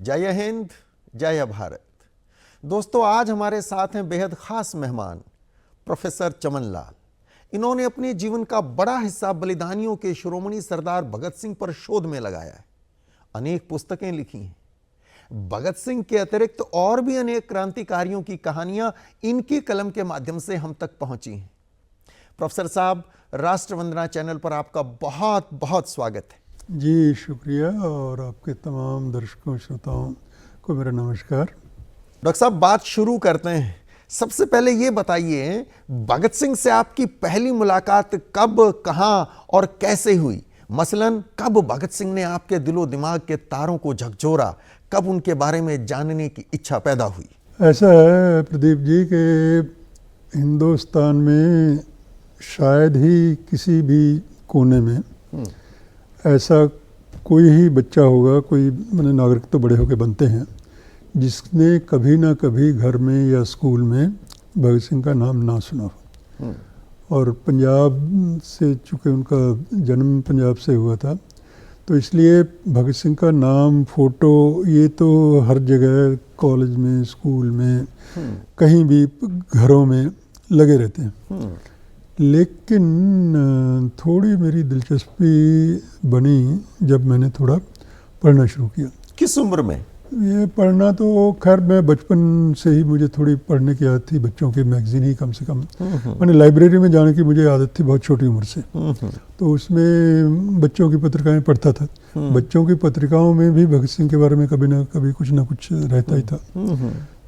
जय हिंद, जय भारत। दोस्तों, आज हमारे साथ हैं बेहद खास मेहमान प्रोफेसर चमन लाल। इन्होंने अपने जीवन का बड़ा हिस्सा बलिदानियों के शिरोमणि सरदार भगत सिंह पर शोध में लगाया है। अनेक पुस्तकें लिखी हैं। भगत सिंह के अतिरिक्त और भी अनेक क्रांतिकारियों की कहानियां इनकी कलम के माध्यम से हम तक पहुंची हैं। प्रोफेसर साहब, राष्ट्रवंदना चैनल पर आपका बहुत बहुत स्वागत है। जी शुक्रिया, और आपके तमाम दर्शकों श्रोताओं को मेरा नमस्कार। डॉक्टर साहब, बात शुरू करते हैं। सबसे पहले ये बताइए, भगत सिंह से आपकी पहली मुलाकात कब, कहां और कैसे हुई? मसलन कब भगत सिंह ने आपके दिलो दिमाग के तारों को झकझोरा? कब उनके बारे में जानने की इच्छा पैदा हुई? ऐसा है प्रदीप जी कि हिंदुस्तान में शायद ही किसी भी कोने में ऐसा कोई ही बच्चा होगा, कोई मैंने नागरिक तो बड़े होके बनते हैं, जिसने कभी ना कभी घर में या स्कूल में भगत सिंह का नाम ना सुना हो। और पंजाब से, चूँकि उनका जन्म पंजाब से हुआ था, तो इसलिए भगत सिंह का नाम, फोटो, ये तो हर जगह, कॉलेज में, स्कूल में, कहीं भी घरों में लगे रहते हैं। लेकिन थोड़ी मेरी दिलचस्पी बनी जब मैंने थोड़ा पढ़ना शुरू किया। किस उम्र में? ये पढ़ना तो खैर मैं बचपन से ही, मुझे थोड़ी पढ़ने की आदत थी, बच्चों की मैगजीन ही कम से कम। मैंने लाइब्रेरी में जाने की मुझे आदत थी बहुत छोटी उम्र से। तो उसमें बच्चों की पत्रिकाएं पढ़ता था। बच्चों की पत्रिकाओं में भी भगत सिंह के बारे में कभी ना कभी कुछ ना कुछ रहता ही था।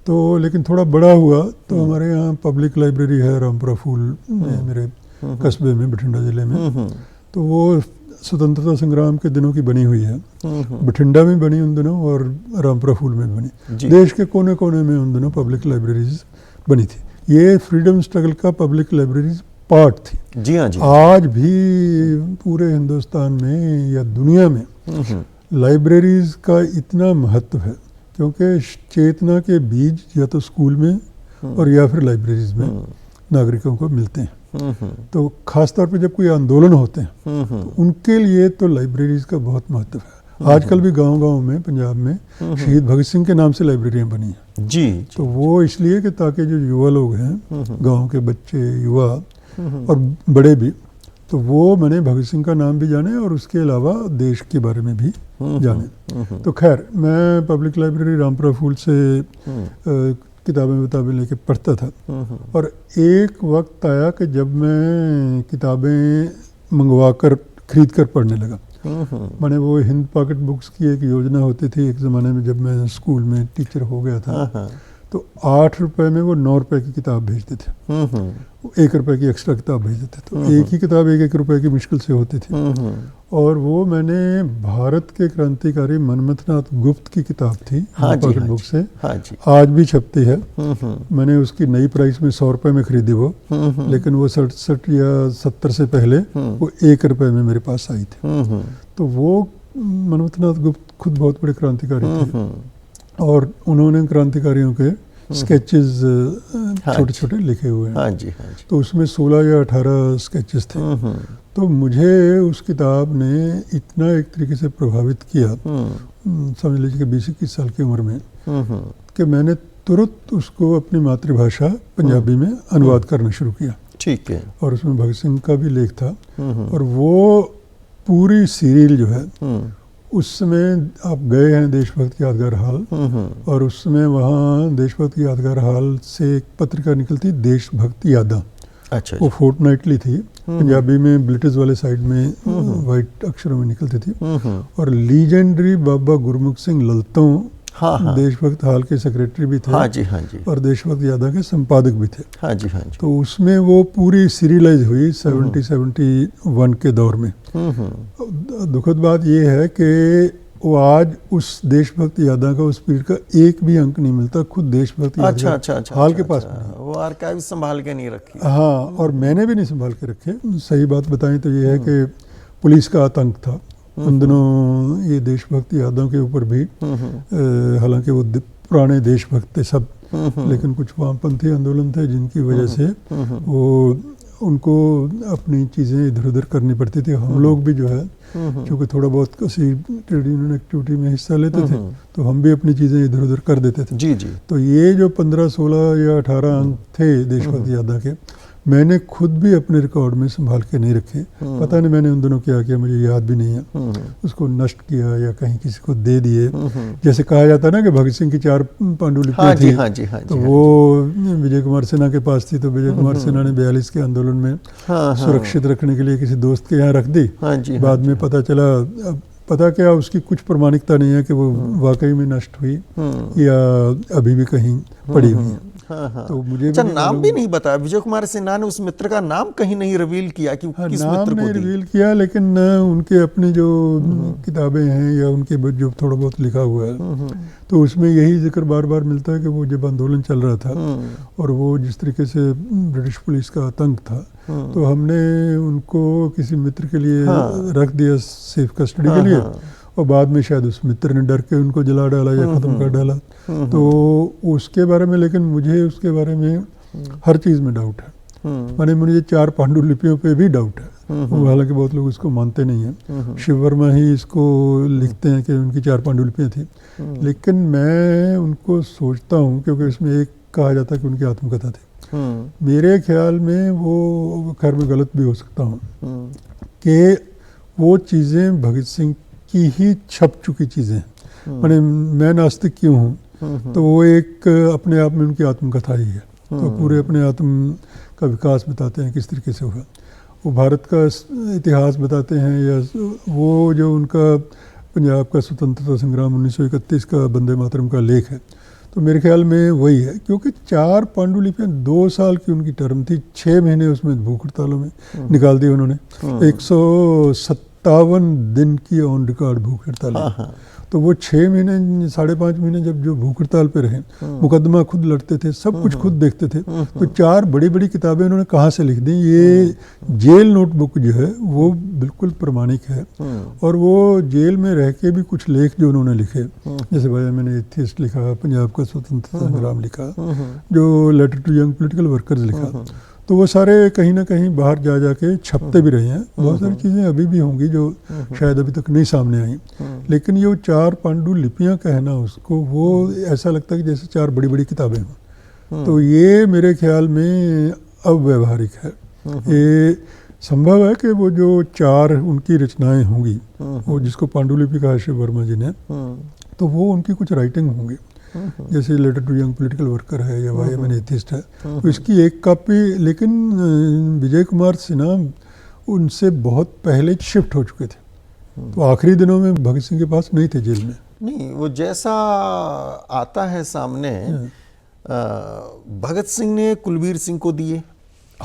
तो लेकिन थोड़ा बड़ा हुआ तो हमारे यहाँ पब्लिक लाइब्रेरी है रामपुरा फूल में, मेरे कस्बे में, बठिंडा जिले में। तो वो स्वतंत्रता संग्राम के दिनों की बनी हुई है। बठिंडा में बनी उन दिनों और रामपुरा फूल में बनी। देश के कोने कोने में उन दिनों पब्लिक लाइब्रेरीज बनी थी। ये फ्रीडम स्ट्रगल का पब्लिक लाइब्रेरीज पार्ट थी। जी हाँ जी। आज भी पूरे हिंदुस्तान में या दुनिया में लाइब्रेरीज का इतना महत्व है, क्योंकि चेतना के बीज या तो स्कूल में और या फिर लाइब्रेरीज में नागरिकों को मिलते हैं। तो खास तौर पे जब कोई आंदोलन होते हैं तो उनके लिए तो लाइब्रेरीज का बहुत महत्व है। आजकल भी गांव-गांव में, पंजाब में शहीद भगत सिंह के नाम से लाइब्रेरियां बनी हैं। जी। तो वो इसलिए कि ताकि जो युवा लोग हैं, गांव के बच्चे, युवा और बड़े भी, तो वो मैंने भगत सिंह का नाम भी जाने और उसके अलावा देश के बारे में भी जाने। तो खैर, मैं पब्लिक लाइब्रेरी रामपुरा फूल से किताबें लेके पढ़ता था। और एक वक्त आया कि जब मैं किताबें मंगवा कर, खरीद कर पढ़ने लगा। मैंने वो हिंद पॉकेट बुक्स की एक योजना होती थी एक ज़माने में, जब मैं स्कूल में टीचर हो गया था। तो 8 रुपए में वो 9 रुपए की किताब भेजते थे। 1 रुपए की एक्स्ट्रा किताब भेजते थे। तो एक ही किताब 1-1 रुपए की मुश्किल से होती थी। और वो मैंने भारत के क्रांतिकारी मनमथनाथ गुप्त की किताब थी, पॉकेट बुक से। आज भी छपती है। मैंने उसकी नई प्राइस में 100 रुपए में खरीदी वो, लेकिन वो 67 या 70 से पहले वो 1 रुपए में मेरे पास आई थी। तो वो मनमथनाथ गुप्त खुद बहुत बड़े क्रांतिकारी थे और उन्होंने क्रांतिकारियों के स्केचेस छोटे छोटे लिखे हुए हैं। तो उसमें 16 या 18 स्केचेस थे। तो मुझे उस किताब ने इतना एक तरीके से प्रभावित किया, समझ लीजिए कि 20-21 साल की उम्र में, कि मैंने तुरंत उसको अपनी मातृभाषा पंजाबी में अनुवाद करना शुरू किया। ठीक है। और उसमें भगत सिंह का भी लेख था। और वो पूरी सीरियल जो है, उस समय आप गए हैं देशभक्त यादगार हाल, और उस समय वहाँ देशभक्त यादगार हाल से एक पत्रिका निकलती, देशभक्त यादा। अच्छा। वो फोर्टनाइटली थी, पंजाबी में ब्लिटिश वाले साइड में वाइट अक्षरों में निकलती थी। और लीजेंडरी बाबा गुरमुख सिंह ललतों देशभक्त हाल के सेक्रेटरी भी थे। और देशभक्त यादा के संपादक भी थे। तो उसमें वो पूरी सीरियलाइज हुई 70-71 के दौर में। दुखद बात ये है कि वो आज उस देशभक्त यादा का, उस पीरियड का एक भी अंक नहीं मिलता। खुद देशभक्त यादा हाल के पास वो आर्काइव संभाल के नहीं रखी। हाँ, और मैंने भी नहीं संभाल के रखे। सही बात बताएं तो ये है कि पुलिस का आतंक था उन दिनों ये देशभक्त यादों के ऊपर भी। हालांकि वो पुराने देशभक्त थे सब, लेकिन कुछ वामपंथी आंदोलन थे जिनकी वजह से वो उनको अपनी चीज़ें इधर उधर करनी पड़ती थी। हम लोग भी जो है क्योंकि थोड़ा बहुत किसी ट्रेड यूनियन एक्टिविटी में हिस्सा लेते थे तो हम भी अपनी चीज़ें इधर उधर कर देते थे। जी जी। तो ये जो 15, 16 या 18 अंक थे देशभक्ति यात्रा के, मैंने खुद भी अपने रिकॉर्ड में संभाल के नहीं रखे। पता नहीं मैंने उन दिनों क्या किया, मुझे याद भी नहीं है। उसको नष्ट किया या कहीं किसी को दे दिए। जैसे कहा जाता है ना कि भगत सिंह की 4 पांडुलिपियां थी, तो वो विजय कुमार सिन्हा के पास थी, तो विजय कुमार सिन्हा ने 42 के आंदोलन में सुरक्षित रखने के लिए किसी दोस्त के यहाँ रख दी। बाद में पता चला, पता क्या उसकी कुछ प्रमाणिकता नहीं है कि वो वाकई में नष्ट हुई या अभी भी कहीं पड़ी हुई है। तो मुझे अच्छा नाम भी नहीं बताया विजय कुमार सिन्हा ने, उस मित्र का नाम कहीं नहीं रिवील किया कि किस मित्र को दी। रिवील किया, लेकिन उनके अपने जो किताबें हैं या उनके जो थोड़ा बहुत लिखा हुआ है तो उसमें यही जिक्र बार बार मिलता है कि वो जब आंदोलन चल रहा था और वो जिस तरीके से ब्रिटिश पुलिस का आतंक था तो हमने उनको किसी मित्र के लिए रख दिया सेफ कस्टडी के लिए, और बाद में शायद उस मित्र ने डर के उनको जला डाला या ख़त्म कर डाला। तो उसके बारे में, लेकिन मुझे उसके बारे में हर चीज़ में डाउट है। माने मुझे 4 पांडुलिपियों पे भी डाउट है, हालांकि बहुत लोग इसको मानते नहीं हैं। शिव वर्मा ही इसको लिखते हैं कि उनकी 4 पांडुलिपियाँ थी, लेकिन मैं उनको सोचता हूँ क्योंकि इसमें एक कहा जाता है कि उनकी आत्मकथा थी। मेरे ख्याल में वो, खैर मैं गलत भी हो सकता हूँ, कि वो चीज़ें भगत सिंह की ही छप चुकी चीज़ें हैं। मैंने मैं नास्तिक क्यों हूँ, तो वो एक अपने आप में उनकी आत्मकथा ही है। तो पूरे अपने आत्म का विकास बताते हैं किस तरीके से हुआ, वो भारत का इतिहास बताते हैं, या वो जो उनका पंजाब का स्वतंत्रता संग्राम 1931 का वंदे मातरम का लेख है, तो मेरे ख्याल में वही है। क्योंकि 4 पांडुलिपियाँ 2 साल की उनकी टर्म थी, 6 महीने उसमें भूख हड़तालों में निकाल दिए उन्होंने। 157 दिन की ऑन रिकॉर्ड भूख हड़ताल। तो वो 6 महीने 5.5 महीने जब जो भूख हड़ताल पे रहे, मुकदमा खुद लड़ते थे, सब कुछ खुद देखते थे, तो 4 बड़ी बड़ी किताबें उन्होंने कहाँ से लिख दी। ये जेल नोटबुक जो है वो बिल्कुल प्रमाणिक है, और वो जेल में रह के भी कुछ लेख जो उन्होंने लिखे, जैसे भाई मैंने एथियस्ट लिखा, पंजाब का स्वतंत्रता संग्राम लिखा, जो letter to young political workers लिखा, तो वो सारे कहीं ना कहीं बाहर जा जाके छपते भी रहे हैं। बहुत सारी चीज़ें अभी भी होंगी जो शायद अभी तक नहीं सामने आई, लेकिन ये 4 पांडुलिपियाँ कहना उसको, वो ऐसा लगता है कि जैसे 4 बड़ी बड़ी किताबें हों। तो ये मेरे ख्याल में अव्यवहारिक है। ये संभव है कि वो जो 4 उनकी रचनाएं होंगी, वो जिसको पांडुलिपि कहा शिव वर्मा जी ने, तो वो उनकी कुछ राइटिंग होंगी, जैसे letter to young political worker है या वाई एम एन एथिस्ट है, तो इसकी एक कॉपी, लेकिन विजय कुमार सिन्हा उनसे बहुत पहले शिफ्ट हो चुके थे, तो आखिरी दिनों में भगत सिंह के पास नहीं थे जेल में। नहीं, वो जैसा आता है सामने, भगत सिंह ने कुलबीर सिंह को दिए,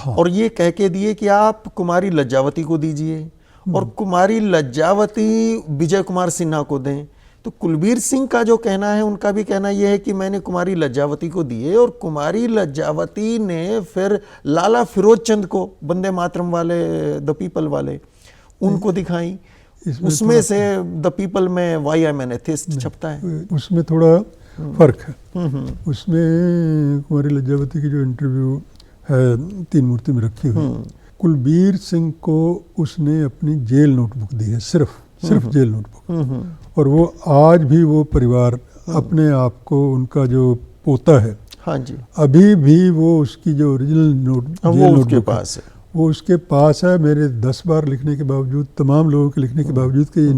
और ये कह के दिए कि आप कुमारी लज्जावती को दीजिए, और कुमारी लज्जावती विजय कुमार सिन्हा को दें। तो कुलबीर सिंह का जो कहना है, उनका भी कहना यह है कि मैंने कुमारी लज्जावती को दिए, और कुमारी लज्जावती ने फिर लाला फिरोज चंद को, वंदे मातरम वाले, द पीपल वाले, उनको दिखाई। उसमें से द पीपल में वाई एम एन एथिस्ट छपता है, उसमें थोड़ा फर्क है। उसमें कुमारी लज्जावती की जो इंटरव्यू है 3 मूर्ति में रखी हुई, कुलबीर सिंह को उसने अपनी जेल नोटबुक दी है, सिर्फ जेल नोटबुक, और वो आज भी वो परिवार अपने आप को, उनका जो पोता है, हाँ जी, अभी भी वो उसकी जो ओरिजिनल वो उसके पास है, वो उसके पास है। मेरे 10 बार लिखने के बावजूद, तमाम लोगों के लिखने के बावजूद कि ये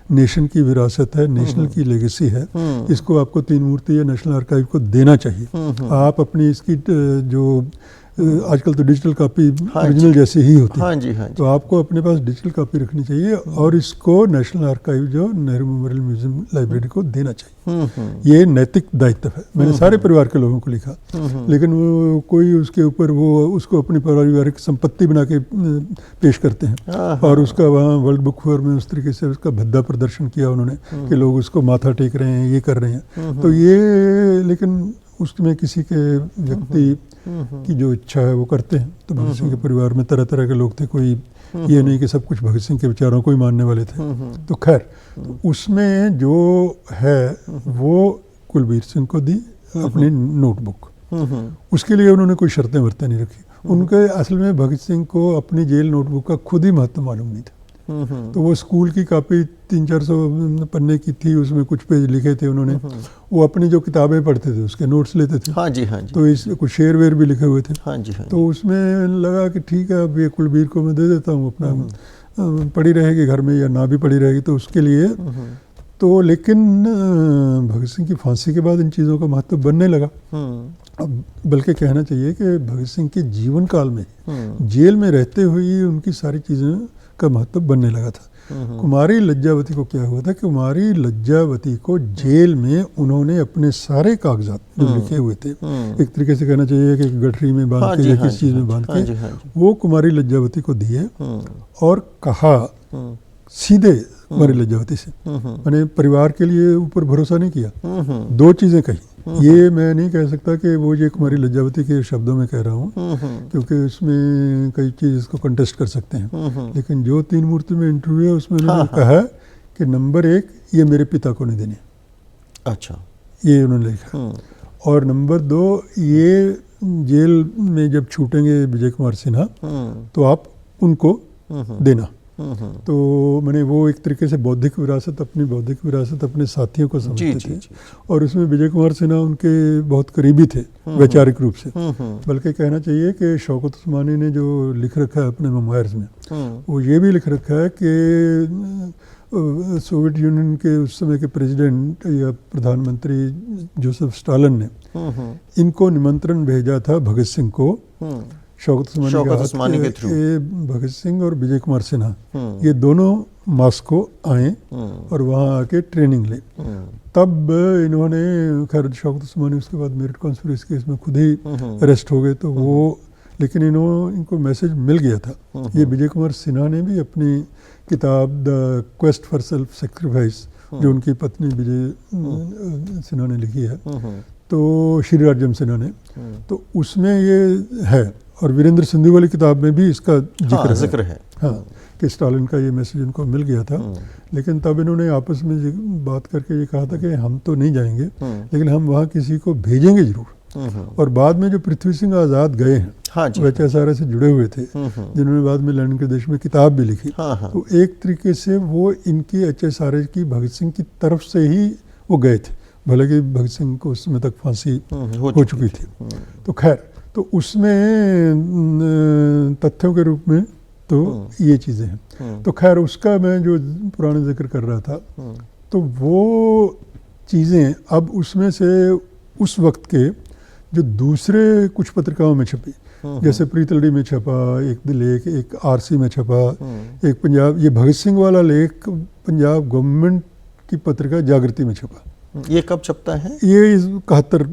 नेशन की विरासत है, नेशनल की लेगेसी है, इसको आपको 3 मूर्ति या नेशनल आर्काइव को देना चाहिए। आप अपनी इसकी जो आजकल तो डिजिटल कॉपी ओरिजिनल जैसी ही होती है, हाँ जी, हाँ जी, तो आपको अपने पास डिजिटल कॉपी रखनी चाहिए, और इसको नेशनल आर्काइव जो नेहरू मेमोरियल म्यूजियम लाइब्रेरी को देना चाहिए। ये नैतिक दायित्व है। मैंने सारे परिवार के लोगों को लिखा, लेकिन वो कोई उसके ऊपर वो उसको अपनी पारिवारिक संपत्ति बना के पेश करते हैं, और उसका वहाँ वर्ल्ड बुक फेयर में उस तरीके से उसका भद्दा प्रदर्शन किया उन्होंने कि लोग उसको माथा टेक रहे हैं, ये कर रहे हैं। तो ये, लेकिन उसमें किसी के व्यक्ति की जो इच्छा है वो करते हैं। तो भगत सिंह के परिवार में तरह तरह के लोग थे, कोई ये नहीं कि सब कुछ भगत सिंह के विचारों को ही मानने वाले थे। तो खैर, तो उसमें जो है वो कुलबीर सिंह को दी अपनी नोटबुक। उसके लिए उन्होंने कोई शर्तें वर्तें नहीं रखी। उनके असल में भगत सिंह को अपनी जेल नोटबुक का खुद ही महत्व मालूम नहीं था। तो वो स्कूल की कापी 300-400 पन्ने की थी, उसमें कुछ पेज लिखे थे उन्होंने, वो अपनी जो किताबें पढ़ते थे उसके नोट्स लेते थे। हाँ जी, हाँ जी। तो इस कुछ शेर वेर भी लिखे हुए थे। हाँ जी, हाँ जी। तो उसमें लगा कि ठीक है, अब ये कुलबीर को मैं दे देता हूँ, अपना पड़ी रहेगी घर में या ना भी पड़ी रहेगी तो उसके लिए। तो लेकिन भगत सिंह की फांसी के बाद इन चीज़ों का महत्व बनने लगा। अब बल्कि कहना चाहिए कि भगत सिंह के जीवन काल में जेल में रहते हुए उनकी सारी चीज़ों का महत्व बनने लगा था। कुमारी लज्जावती को क्या हुआ था, कुमारी लज्जावती को जेल में उन्होंने अपने सारे कागजात जो लिखे हुए थे, एक तरीके से कहना चाहिए कि गठरी में बांध के या किसी चीज़ में बांध के वो कुमारी लज्जावती को दिए और कहा सीधे कुमारी लज्जावती से, मैंने परिवार के लिए ऊपर भरोसा नहीं किया। दो चीज़ें कही, ये मैं नहीं कह सकता कि वो ये कुमारी लज्जावती के शब्दों में कह रहा हूँ, क्योंकि उसमें कई चीज़ इसको कंटेस्ट कर सकते हैं, लेकिन जो तीन मूर्ति में इंटरव्यू है उसमें उन्होंने कहा कि नंबर 1 ये मेरे पिता को नहीं देने। अच्छा, ये उन्होंने लिखा। और नंबर 2 ये जेल में जब छूटेंगे विजय कुमार सिन्हा तो आप उनको देना। तो मैंने वो एक तरीके से बौद्धिक विरासत, अपनी बौद्धिक विरासत अपने साथियों को समझते थे। और उसमें विजय कुमार सिन्हा उनके बहुत करीबी थे वैचारिक रूप से। बल्कि कहना चाहिए कि शौकत उस्मानी ने जो लिख रखा है अपने मेमोयर्स में, वो ये भी लिख रखा है कि सोवियत यूनियन के उस समय के प्रेसिडेंट या प्रधानमंत्री जोसेफ स्टालिन ने इनको निमंत्रण भेजा था भगत सिंह को शौकत उस्मानी के थ्रू। भगत सिंह और विजय कुमार सिन्हा ये दोनों मॉस्को आए और वहाँ आके ट्रेनिंग ली। तब इन्होंने, खैर शौकत उस्मानी उसके बाद मेरिट कॉन्स्पिरेसी केस में खुद ही अरेस्ट हो गए, तो वो, लेकिन इनको मैसेज मिल गया था। ये विजय कुमार सिन्हा ने भी अपनी किताब the quest for self sacrifice, जो उनकी पत्नी विजय सिन्हा ने लिखी है, तो श्री राज्यम सिन्हा ने, तो उसमें ये है। और वीरेंद्र सिंधु वाली किताब में भी इसका जिक्र है। हाँ, कि स्टालिन का ये मैसेज इनको मिल गया था। लेकिन तब इन्होंने आपस में बात करके ये कहा था कि हम तो नहीं जाएंगे, लेकिन हम वहाँ किसी को भेजेंगे जरूर। और बाद में जो पृथ्वी सिंह आज़ाद गए हैं, वो HSRA से जुड़े हुए थे, जिन्होंने बाद में लैंड के देश में किताब भी लिखी। तो एक तरीके से वो इनकी HSRA की भगत सिंह की तरफ से ही वो गए थे, भले कि भगत सिंह को उस समय तक फांसी हो चुकी थी। तो खैर, तो उसमें तथ्यों के रूप में तो ये चीज़ें हैं। तो खैर, उसका मैं जो पुराना जिक्र कर रहा था, तो वो चीज़ें अब उसमें से उस वक्त के जो दूसरे कुछ पत्रिकाओं में छपी, जैसे प्रीतलड़ी में छपा एक लेख, एक RC में छपा एक पंजाब, ये भगत सिंह वाला लेख पंजाब गवर्नमेंट की पत्रिका जागृति में छपा। ये कब छपता है? ये 71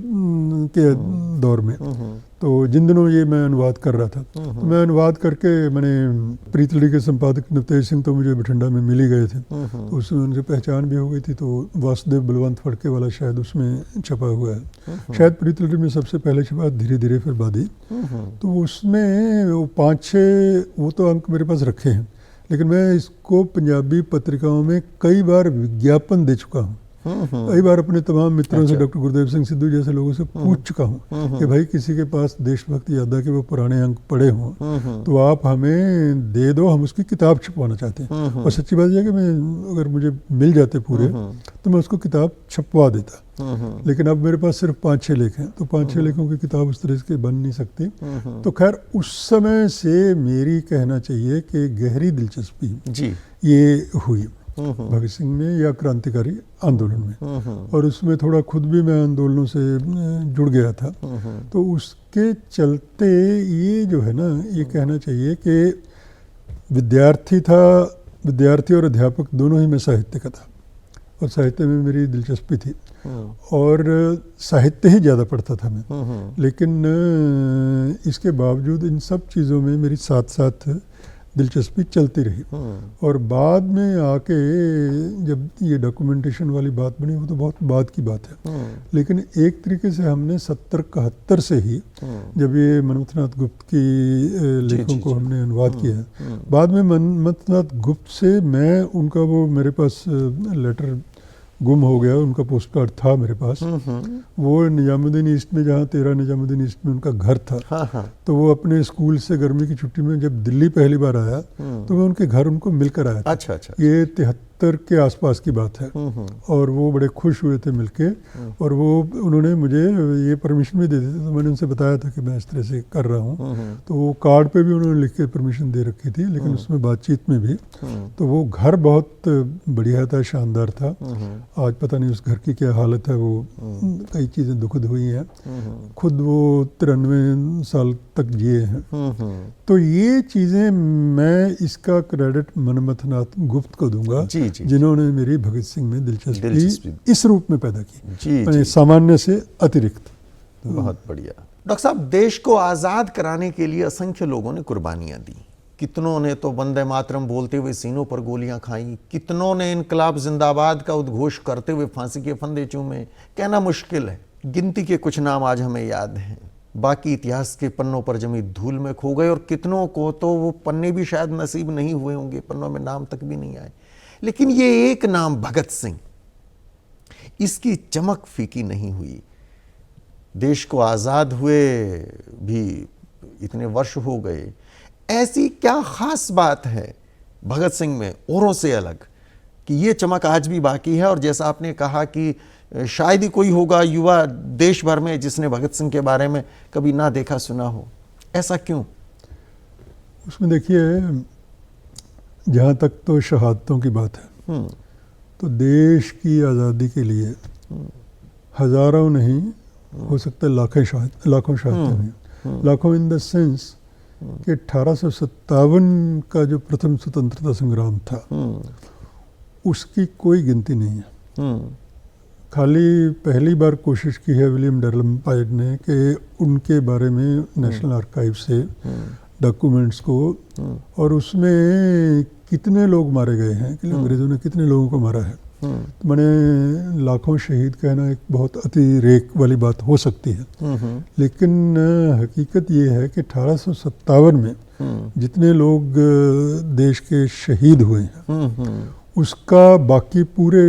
के दौर में। तो जिन दिनों ये मैं अनुवाद कर रहा था, तो मैं अनुवाद करके, मैंने प्रीतलड़ी के संपादक नवतेज सिंह तो मुझे बठिंडा में मिल ही गए थे, तो उसमें उनसे पहचान भी हो गई थी। तो वासुदेव बलवंत फड़के वाला शायद उसमें छपा हुआ है, शायद प्रीतलड़ी में सबसे पहले छपा, धीरे धीरे फिर बादी। तो उसमें वो 5-6 वो तो अंक मेरे पास रखे हैं, लेकिन मैं इसको पंजाबी पत्रिकाओं में कई बार विज्ञापन दे चुका हूँ। कई बार अपने तमाम मित्रों से, डॉक्टर गुरुदेव सिंह सिद्धू जैसे लोगों से पूछ चुका हूँ कि भाई किसी के पास देशभक्ति यादा के वो पुराने अंक पड़े हों तो आप हमें दे दो, हम उसकी किताब छपवाना चाहते हैं। और सच्ची बात यह कि मैं, अगर मुझे मिल जाते पूरे तो मैं उसको किताब छपवा देता। लेकिन अब मेरे पास सिर्फ 5-6 लेख हैं, तो 5-6 लेखों की किताब उस तरह से बन नहीं सकती। तो खैर, उस समय से मेरी, कहना चाहिए कि गहरी दिलचस्पी ये हुई भगत सिंह में या क्रांतिकारी आंदोलन में, और उसमें थोड़ा खुद भी मैं आंदोलनों से जुड़ गया था। तो उसके चलते ये जो है ना, ये कहना चाहिए कि विद्यार्थी और अध्यापक दोनों ही मैं साहित्य का था, और साहित्य में मेरी दिलचस्पी थी, और साहित्य ही ज़्यादा पढ़ता था मैं। लेकिन इसके बावजूद इन सब चीज़ों में मेरी साथ साथ दिलचस्पी चलती रही। और बाद में आके जब ये डॉक्यूमेंटेशन वाली बात बनी, वो तो बहुत बाद की बात है, लेकिन एक तरीके से हमने 70-71 से ही, जब ये मनमथनाथ गुप्त की लेखों को हमने अनुवाद किया है, बाद में मनमथनाथ गुप्त से मैं उनका वो मेरे पास लेटर गुम हो गया, उनका पोस्ट कार्ड था मेरे पास। वो निजामुद्दीन ईस्ट में, जहाँ 13 निजामुद्दीन ईस्ट में उनका घर था। हाँ। तो वो अपने स्कूल से गर्मी की छुट्टी में जब दिल्ली पहली बार आया तो मैं उनके घर उनको मिलकर आया था। अच्छा। ये 73 के आसपास की बात है। और वो बड़े खुश हुए थे मिलके, और वो उन्होंने मुझे ये परमिशन भी दे दी थी। तो मैंने उनसे बताया था कि मैं इस तरह से कर रहा हूँ। तो वो कार्ड पे भी उन्होंने लिख के परमिशन दे रखी थी, लेकिन उसमें बातचीत में भी। तो वो घर बहुत बढ़िया था, शानदार था। आज पता नहीं उस घर की क्या हालत है, वो कई चीज़ें दुखद हुई हैं। खुद वो 93 साल तक जिए हैं। तो ये चीज़ें मैं इसका क्रेडिट मनमथनाथ गुप्त को दूंगा, जिन्होंने मेरी भगत सिंह में दिलचस्पी इस रूप में पैदा की, सामान्य से अतिरिक्त। बहुत बढ़िया। डॉक्टर साहब, देश को आज़ाद कराने के लिए असंख्य लोगों ने कुर्बानियां दी। कितनों ने तो वंदे मातरम बोलते हुए सीनों पर गोलियां खाई, कितनों ने इनकलाब जिंदाबाद का उद्घोष करते हुए फांसी के फंदे चूमे। कहना मुश्किल है, गिनती के कुछ नाम आज हमें याद हैं, बाकी इतिहास के पन्नों पर जमी धूल में खो गए। और कितनों को तो वो पन्ने भी शायद नसीब नहीं हुए होंगे, पन्नों में नाम तक भी नहीं आए। लेकिन ये एक नाम भगत सिंह, इसकी चमक फीकी नहीं हुई। देश को आज़ाद हुए भी इतने वर्ष हो गए, ऐसी क्या खास बात है भगत सिंह में औरों से अलग कि ये चमक आज भी बाकी है? और जैसा आपने कहा कि शायद ही कोई होगा युवा देश भर में जिसने भगत सिंह के बारे में कभी ना देखा सुना हो, ऐसा क्यों? उसमें देखिए, जहाँ तक तो शहादतों की बात है, तो देश की आज़ादी के लिए हजारों नहीं, हो सकता है लाखों शहादतें हुई। लाखों इन द सेंस कि 1857 का जो प्रथम स्वतंत्रता संग्राम था, उसकी कोई गिनती नहीं है। खाली पहली बार कोशिश की है विलियम डर्लम पाइड ने कि उनके बारे में नेशनल आर्काइव से डॉक्यूमेंट्स को, और उसमें कितने लोग मारे गए हैं, कि अंग्रेज़ों ने कितने लोगों को मारा है। तो मैंने लाखों शहीद कहना एक बहुत अतिरेक वाली बात हो सकती है, लेकिन हकीकत ये है कि 1857 में जितने लोग देश के शहीद हुए हैं, उसका बाकी पूरे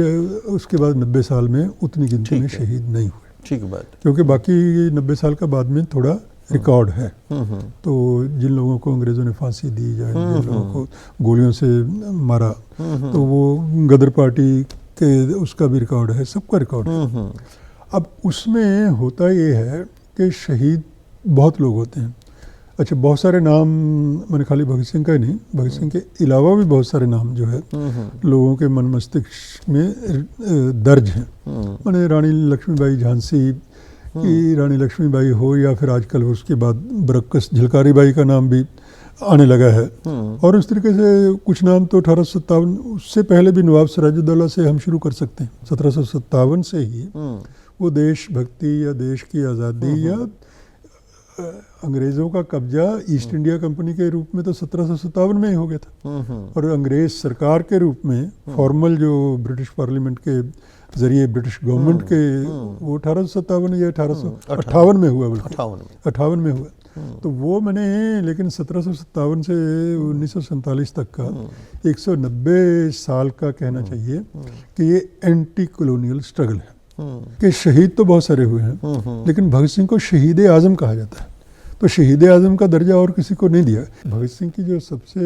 उसके बाद 90 साल में उतनी गिनती में शहीद नहीं हुए। ठीक बात, क्योंकि बाकी 90 साल का बाद में थोड़ा रिकॉर्ड है। तो जिन लोगों को अंग्रेज़ों ने फांसी दी या जिन लोगों को गोलियों से मारा, तो वो गदर पार्टी के उसका भी रिकॉर्ड है, सबका रिकॉर्ड है। अब उसमें होता ये है कि शहीद बहुत लोग होते हैं। अच्छा, बहुत सारे नाम, मैंने खाली भगत सिंह का ही नहीं, भगत सिंह के अलावा भी बहुत सारे नाम जो है लोगों के मन मस्तिष्क में दर्ज हैं। मैंने रानी लक्ष्मीबाई झांसी की रानी लक्ष्मीबाई हो, या फिर आजकल उसके बाद बरक्कस झलकारी बाई का नाम भी आने लगा है। और उस तरीके से कुछ नाम तो 1857, उससे पहले भी नवाब सिराजुद्दौला से हम शुरू कर सकते हैं। 1757 से ही वो देशभक्ति या देश की आज़ादी या अंग्रेज़ों का कब्जा ईस्ट इंडिया कंपनी के रूप में तो 1757 में ही हो गया था। और अंग्रेज़ सरकार के रूप में फॉर्मल जो ब्रिटिश पार्लियामेंट के जरिए ब्रिटिश गवर्नमेंट के, वो 1857 या 1858 में हुआ, बिल्कुल 58 में हुआ। तो वो मैंने, लेकिन 1757 से 1947 तक का 190 साल का कहना चाहिए कि ये एंटी कॉलोनियल स्ट्रगल है। कि शहीद तो बहुत सारे हुए हैं, लेकिन भगत सिंह को शहीद आज़म कहा जाता है। तो शहीद आज़म का दर्जा और किसी को नहीं दिया। भगत सिंह की जो सबसे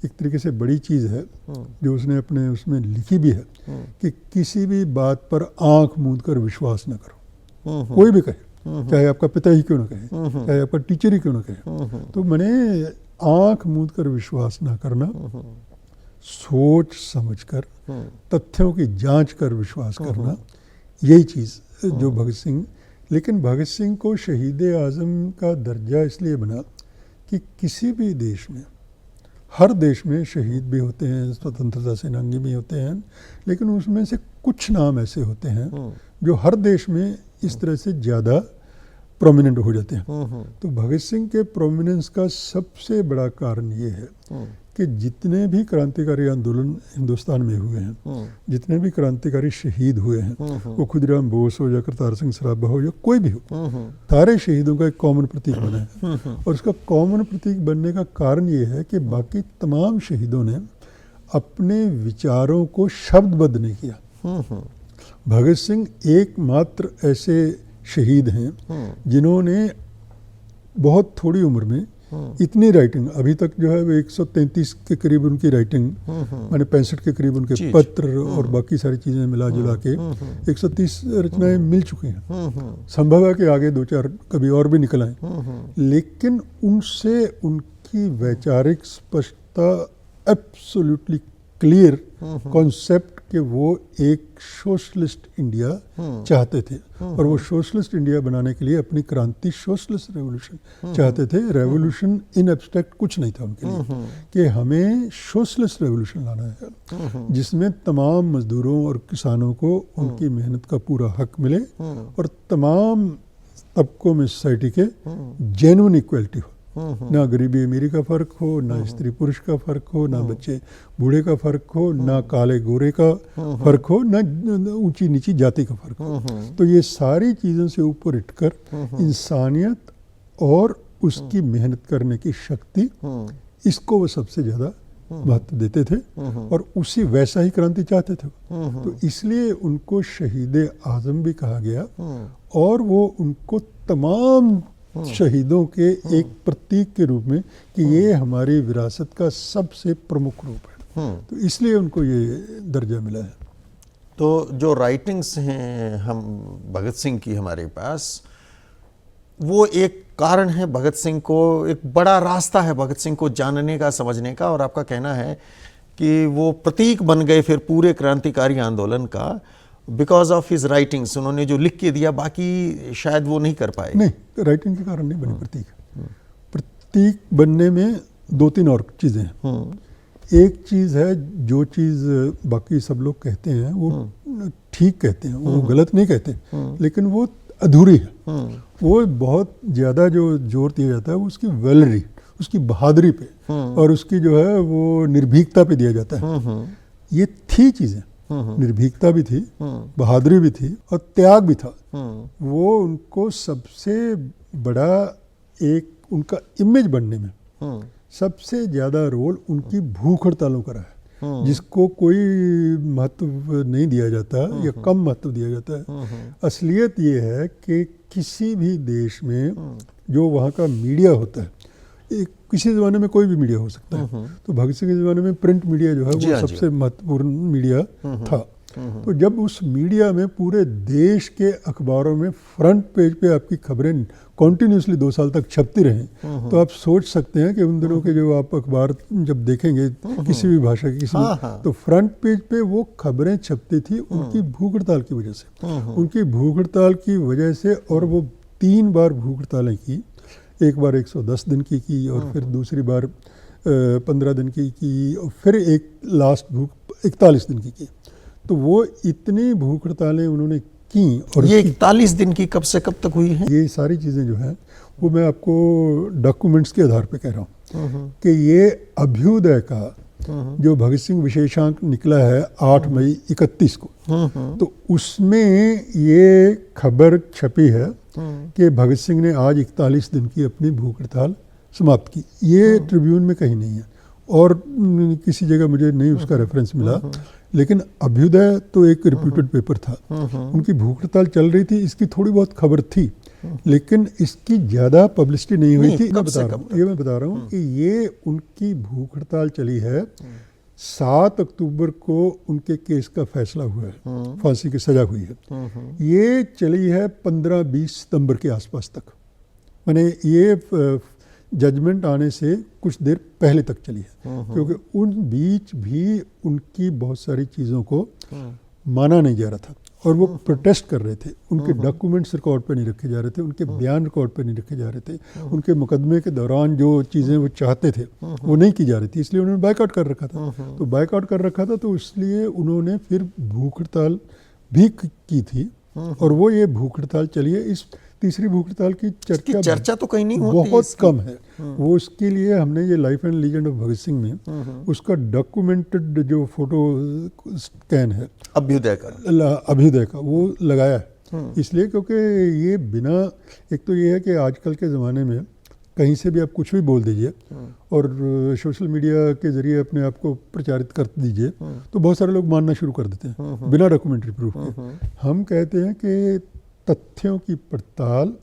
एक तरीके से बड़ी चीज़ है, जो उसने अपने उसमें लिखी भी है, कि किसी भी बात पर आंख मूंद कर विश्वास न करो, कोई भी कहे, चाहे आपका पिता ही क्यों ना कहे, चाहे आपका टीचर ही क्यों ना कहे। तो मैंने आंख मूंद कर विश्वास ना करना, सोच समझकर तथ्यों की जांच कर विश्वास करना, यही चीज़ जो भगत सिंह। लेकिन भगत सिंह को शहीद आज़म का दर्जा इसलिए बना कि किसी भी देश में, हर देश में शहीद भी होते हैं, स्वतंत्रता सेनानी भी होते हैं, लेकिन उसमें से कुछ नाम ऐसे होते हैं जो हर देश में इस तरह से ज़्यादा प्रोमिनेंट हो जाते हैं। तो भगत सिंह के प्रोमिनेंस का सबसे बड़ा कारण ये है कि जितने भी क्रांतिकारी आंदोलन हिंदुस्तान में हुए हैं, जितने भी क्रांतिकारी शहीद हुए हैं, वो खुदीराम बोस हो या करतार सिंह सराभा हो या कोई भी हो, सारे शहीदों का एक कॉमन प्रतीक बना है। और उसका कॉमन प्रतीक बनने का कारण ये है कि बाकी तमाम शहीदों ने अपने विचारों को शब्दबद्ध नहीं किया, भगत सिंह एकमात्र ऐसे शहीद हैं जिन्होंने बहुत थोड़ी उम्र में इतनी राइटिंग, अभी तक जो है वो 133 के करीब उनकी राइटिंग, माने 65 के करीब उनके पत्र और बाकी सारी चीज़ें मिला जुला के 130 रचनाएं मिल चुकी हैं। संभव है कि आगे 2-4 कभी और भी निकल आए, लेकिन उनसे उनकी वैचारिक स्पष्टता, एब्सोल्युटली क्लियर कॉन्सेप्ट कि वो एक सोशलिस्ट इंडिया चाहते थे और वो सोशलिस्ट इंडिया बनाने के लिए अपनी क्रांति, सोशलिस्ट रेवोल्यूशन चाहते थे। रेवोल्यूशन इन एब्स्ट्रैक्ट कुछ नहीं था उनके लिए, कि हमें सोशलिस्ट रेवोल्यूशन लाना है जिसमें तमाम मजदूरों और किसानों को उनकी मेहनत का पूरा हक मिले और तमाम तबकों में सोसाइटी के जेन्युइन इक्वलिटी हो, ना गरीबी अमीरी का फ़र्क हो, ना स्त्री पुरुष का फ़र्क हो, ना बच्चे बूढ़े का फ़र्क हो, ना काले गोरे का फ़र्क हो, ना ऊंची नीची जाति का फ़र्क हो। तो ये सारी चीज़ों से ऊपर उठकर इंसानियत और उसकी मेहनत करने की शक्ति, इसको वो सबसे ज़्यादा महत्व देते थे और उसी वैसा ही क्रांति चाहते थे। तो इसलिए उनको शहीद आज़म भी कहा गया और वो उनको तमाम शहीदों के एक प्रतीक के रूप में कि ये हमारी विरासत का सबसे प्रमुख रूप है, तो इसलिए उनको ये दर्जा मिला है। तो जो राइटिंग्स हैं हम भगत सिंह की हमारे पास, वो एक कारण है भगत सिंह को, एक बड़ा रास्ता है भगत सिंह को जानने का, समझने का, और आपका कहना है कि वो प्रतीक बन गए फिर पूरे क्रांतिकारी आंदोलन का, बिकॉज ऑफ हिज राइटिंग्स। उन्होंने जो लिख के दिया, बाकी शायद वो नहीं कर पाए। नहीं, राइटिंग के कारण नहीं बने प्रतीक। प्रतीक बनने में 2-3 और चीज़ें हैं। एक चीज़ है, जो चीज़ बाकी सब लोग कहते हैं वो ठीक कहते हैं, वो गलत नहीं कहते, लेकिन वो अधूरी है। वो बहुत ज़्यादा जो जोर दिया जाता है वो उसकी वेलरी, उसकी बहादुरी पे और उसकी जो है वो निर्भीकता पे दिया जाता है। ये थी चीज़ें, निर्भीकता भी थी, बहादुरी भी थी और त्याग भी था। वो उनको सबसे बड़ा एक उनका इमेज बनने में सबसे ज़्यादा रोल उनकी भूख हड़तालों का रहा है, जिसको कोई महत्व नहीं दिया जाता या कम महत्व दिया जाता है। असलियत ये है कि किसी भी देश में जो वहाँ का मीडिया होता है, किसी ज़माने में कोई भी मीडिया हो सकता है, तो भगत सिंह के ज़माने में प्रिंट मीडिया जो है वो सबसे महत्वपूर्ण मीडिया था। तो जब उस मीडिया में पूरे देश के अखबारों में फ्रंट पेज पे आपकी खबरें कॉन्टिन्यूसली 2 साल तक छपती रहें, तो आप सोच सकते हैं कि उन दिनों के जो आप अखबार जब देखेंगे किसी भी भाषा के किसी तो फ्रंट पेज पे वो खबरें छपती थी उनकी भूख हड़ताल की वजह से, उनकी भूख हड़ताल की वजह से। और वो 3 बार भूख हड़तालें की, एक बार 110 दिन की और फिर दूसरी बार 15 दिन की और फिर एक लास्ट भूख 41 दिन की। तो वो इतनी भूख हड़तालें उन्होंने की। और ये 41 दिन की कब से कब तक हुई है? ये सारी चीज़ें जो हैं वो मैं आपको डॉक्यूमेंट्स के आधार पे कह रहा हूँ कि ये अभ्युदय का जो भगत सिंह विशेषांक निकला है 8 मई 31 को, तो उसमें ये खबर छपी है कि भगत सिंह ने आज 41 दिन की अपनी भूख हड़ताल समाप्त की। ये ट्रिब्यून में कहीं नहीं है और किसी जगह मुझे नहीं उसका रेफरेंस मिला, लेकिन अभ्युदय तो एक रिप्यूटेड पेपर था, उनकी भूख हड़ताल चल रही थी, इसकी थोड़ी बहुत खबर थी, लेकिन इसकी ज़्यादा पब्लिसिटी नहीं हुई थी। मैं बता रहा हूँ कि ये उनकी भूख हड़ताल चली है 7 अक्टूबर को उनके केस का फैसला हुआ है, फांसी की सजा हुई है। ये चली है 15-20 सितंबर के आसपास तक, माने ये जजमेंट आने से कुछ देर पहले तक चली है, क्योंकि उन बीच भी उनकी बहुत सारी चीज़ों को माना नहीं जा रहा था और वो प्रोटेस्ट कर रहे थे। उनके डॉक्यूमेंट्स रिकॉर्ड पे नहीं रखे जा रहे थे, उनके बयान रिकॉर्ड पे नहीं रखे जा रहे थे, उनके मुकदमे के दौरान जो चीज़ें वो चाहते थे वो नहीं की जा रही थी, इसलिए उन्होंने बायकॉट कर रखा था। तो बायकॉट कर रखा था तो इसलिए उन्होंने फिर भूख हड़ताल भी की थी और वो ये भूख हड़ताल चली है। इस तीसरी भूख हड़ताल की चर्चा तो कहीं नहीं होती, बहुत कम है। वो उसके लिए हमने ये life and legend of Bhagat Singh में उसका डॉक्यूमेंटेड जो फोटो स्कैन है अभ्युदय का वो लगाया है, इसलिए क्योंकि ये बिना, एक तो ये है कि आजकल के ज़माने में कहीं से भी आप कुछ भी बोल दीजिए और सोशल मीडिया के जरिए अपने आप को प्रचारित कर दीजिए तो बहुत सारे लोग मानना शुरू कर देते हैं बिना डॉक्यूमेंट्री प्रूफ के। हम कहते हैं कि तथ्यों की पड़ताल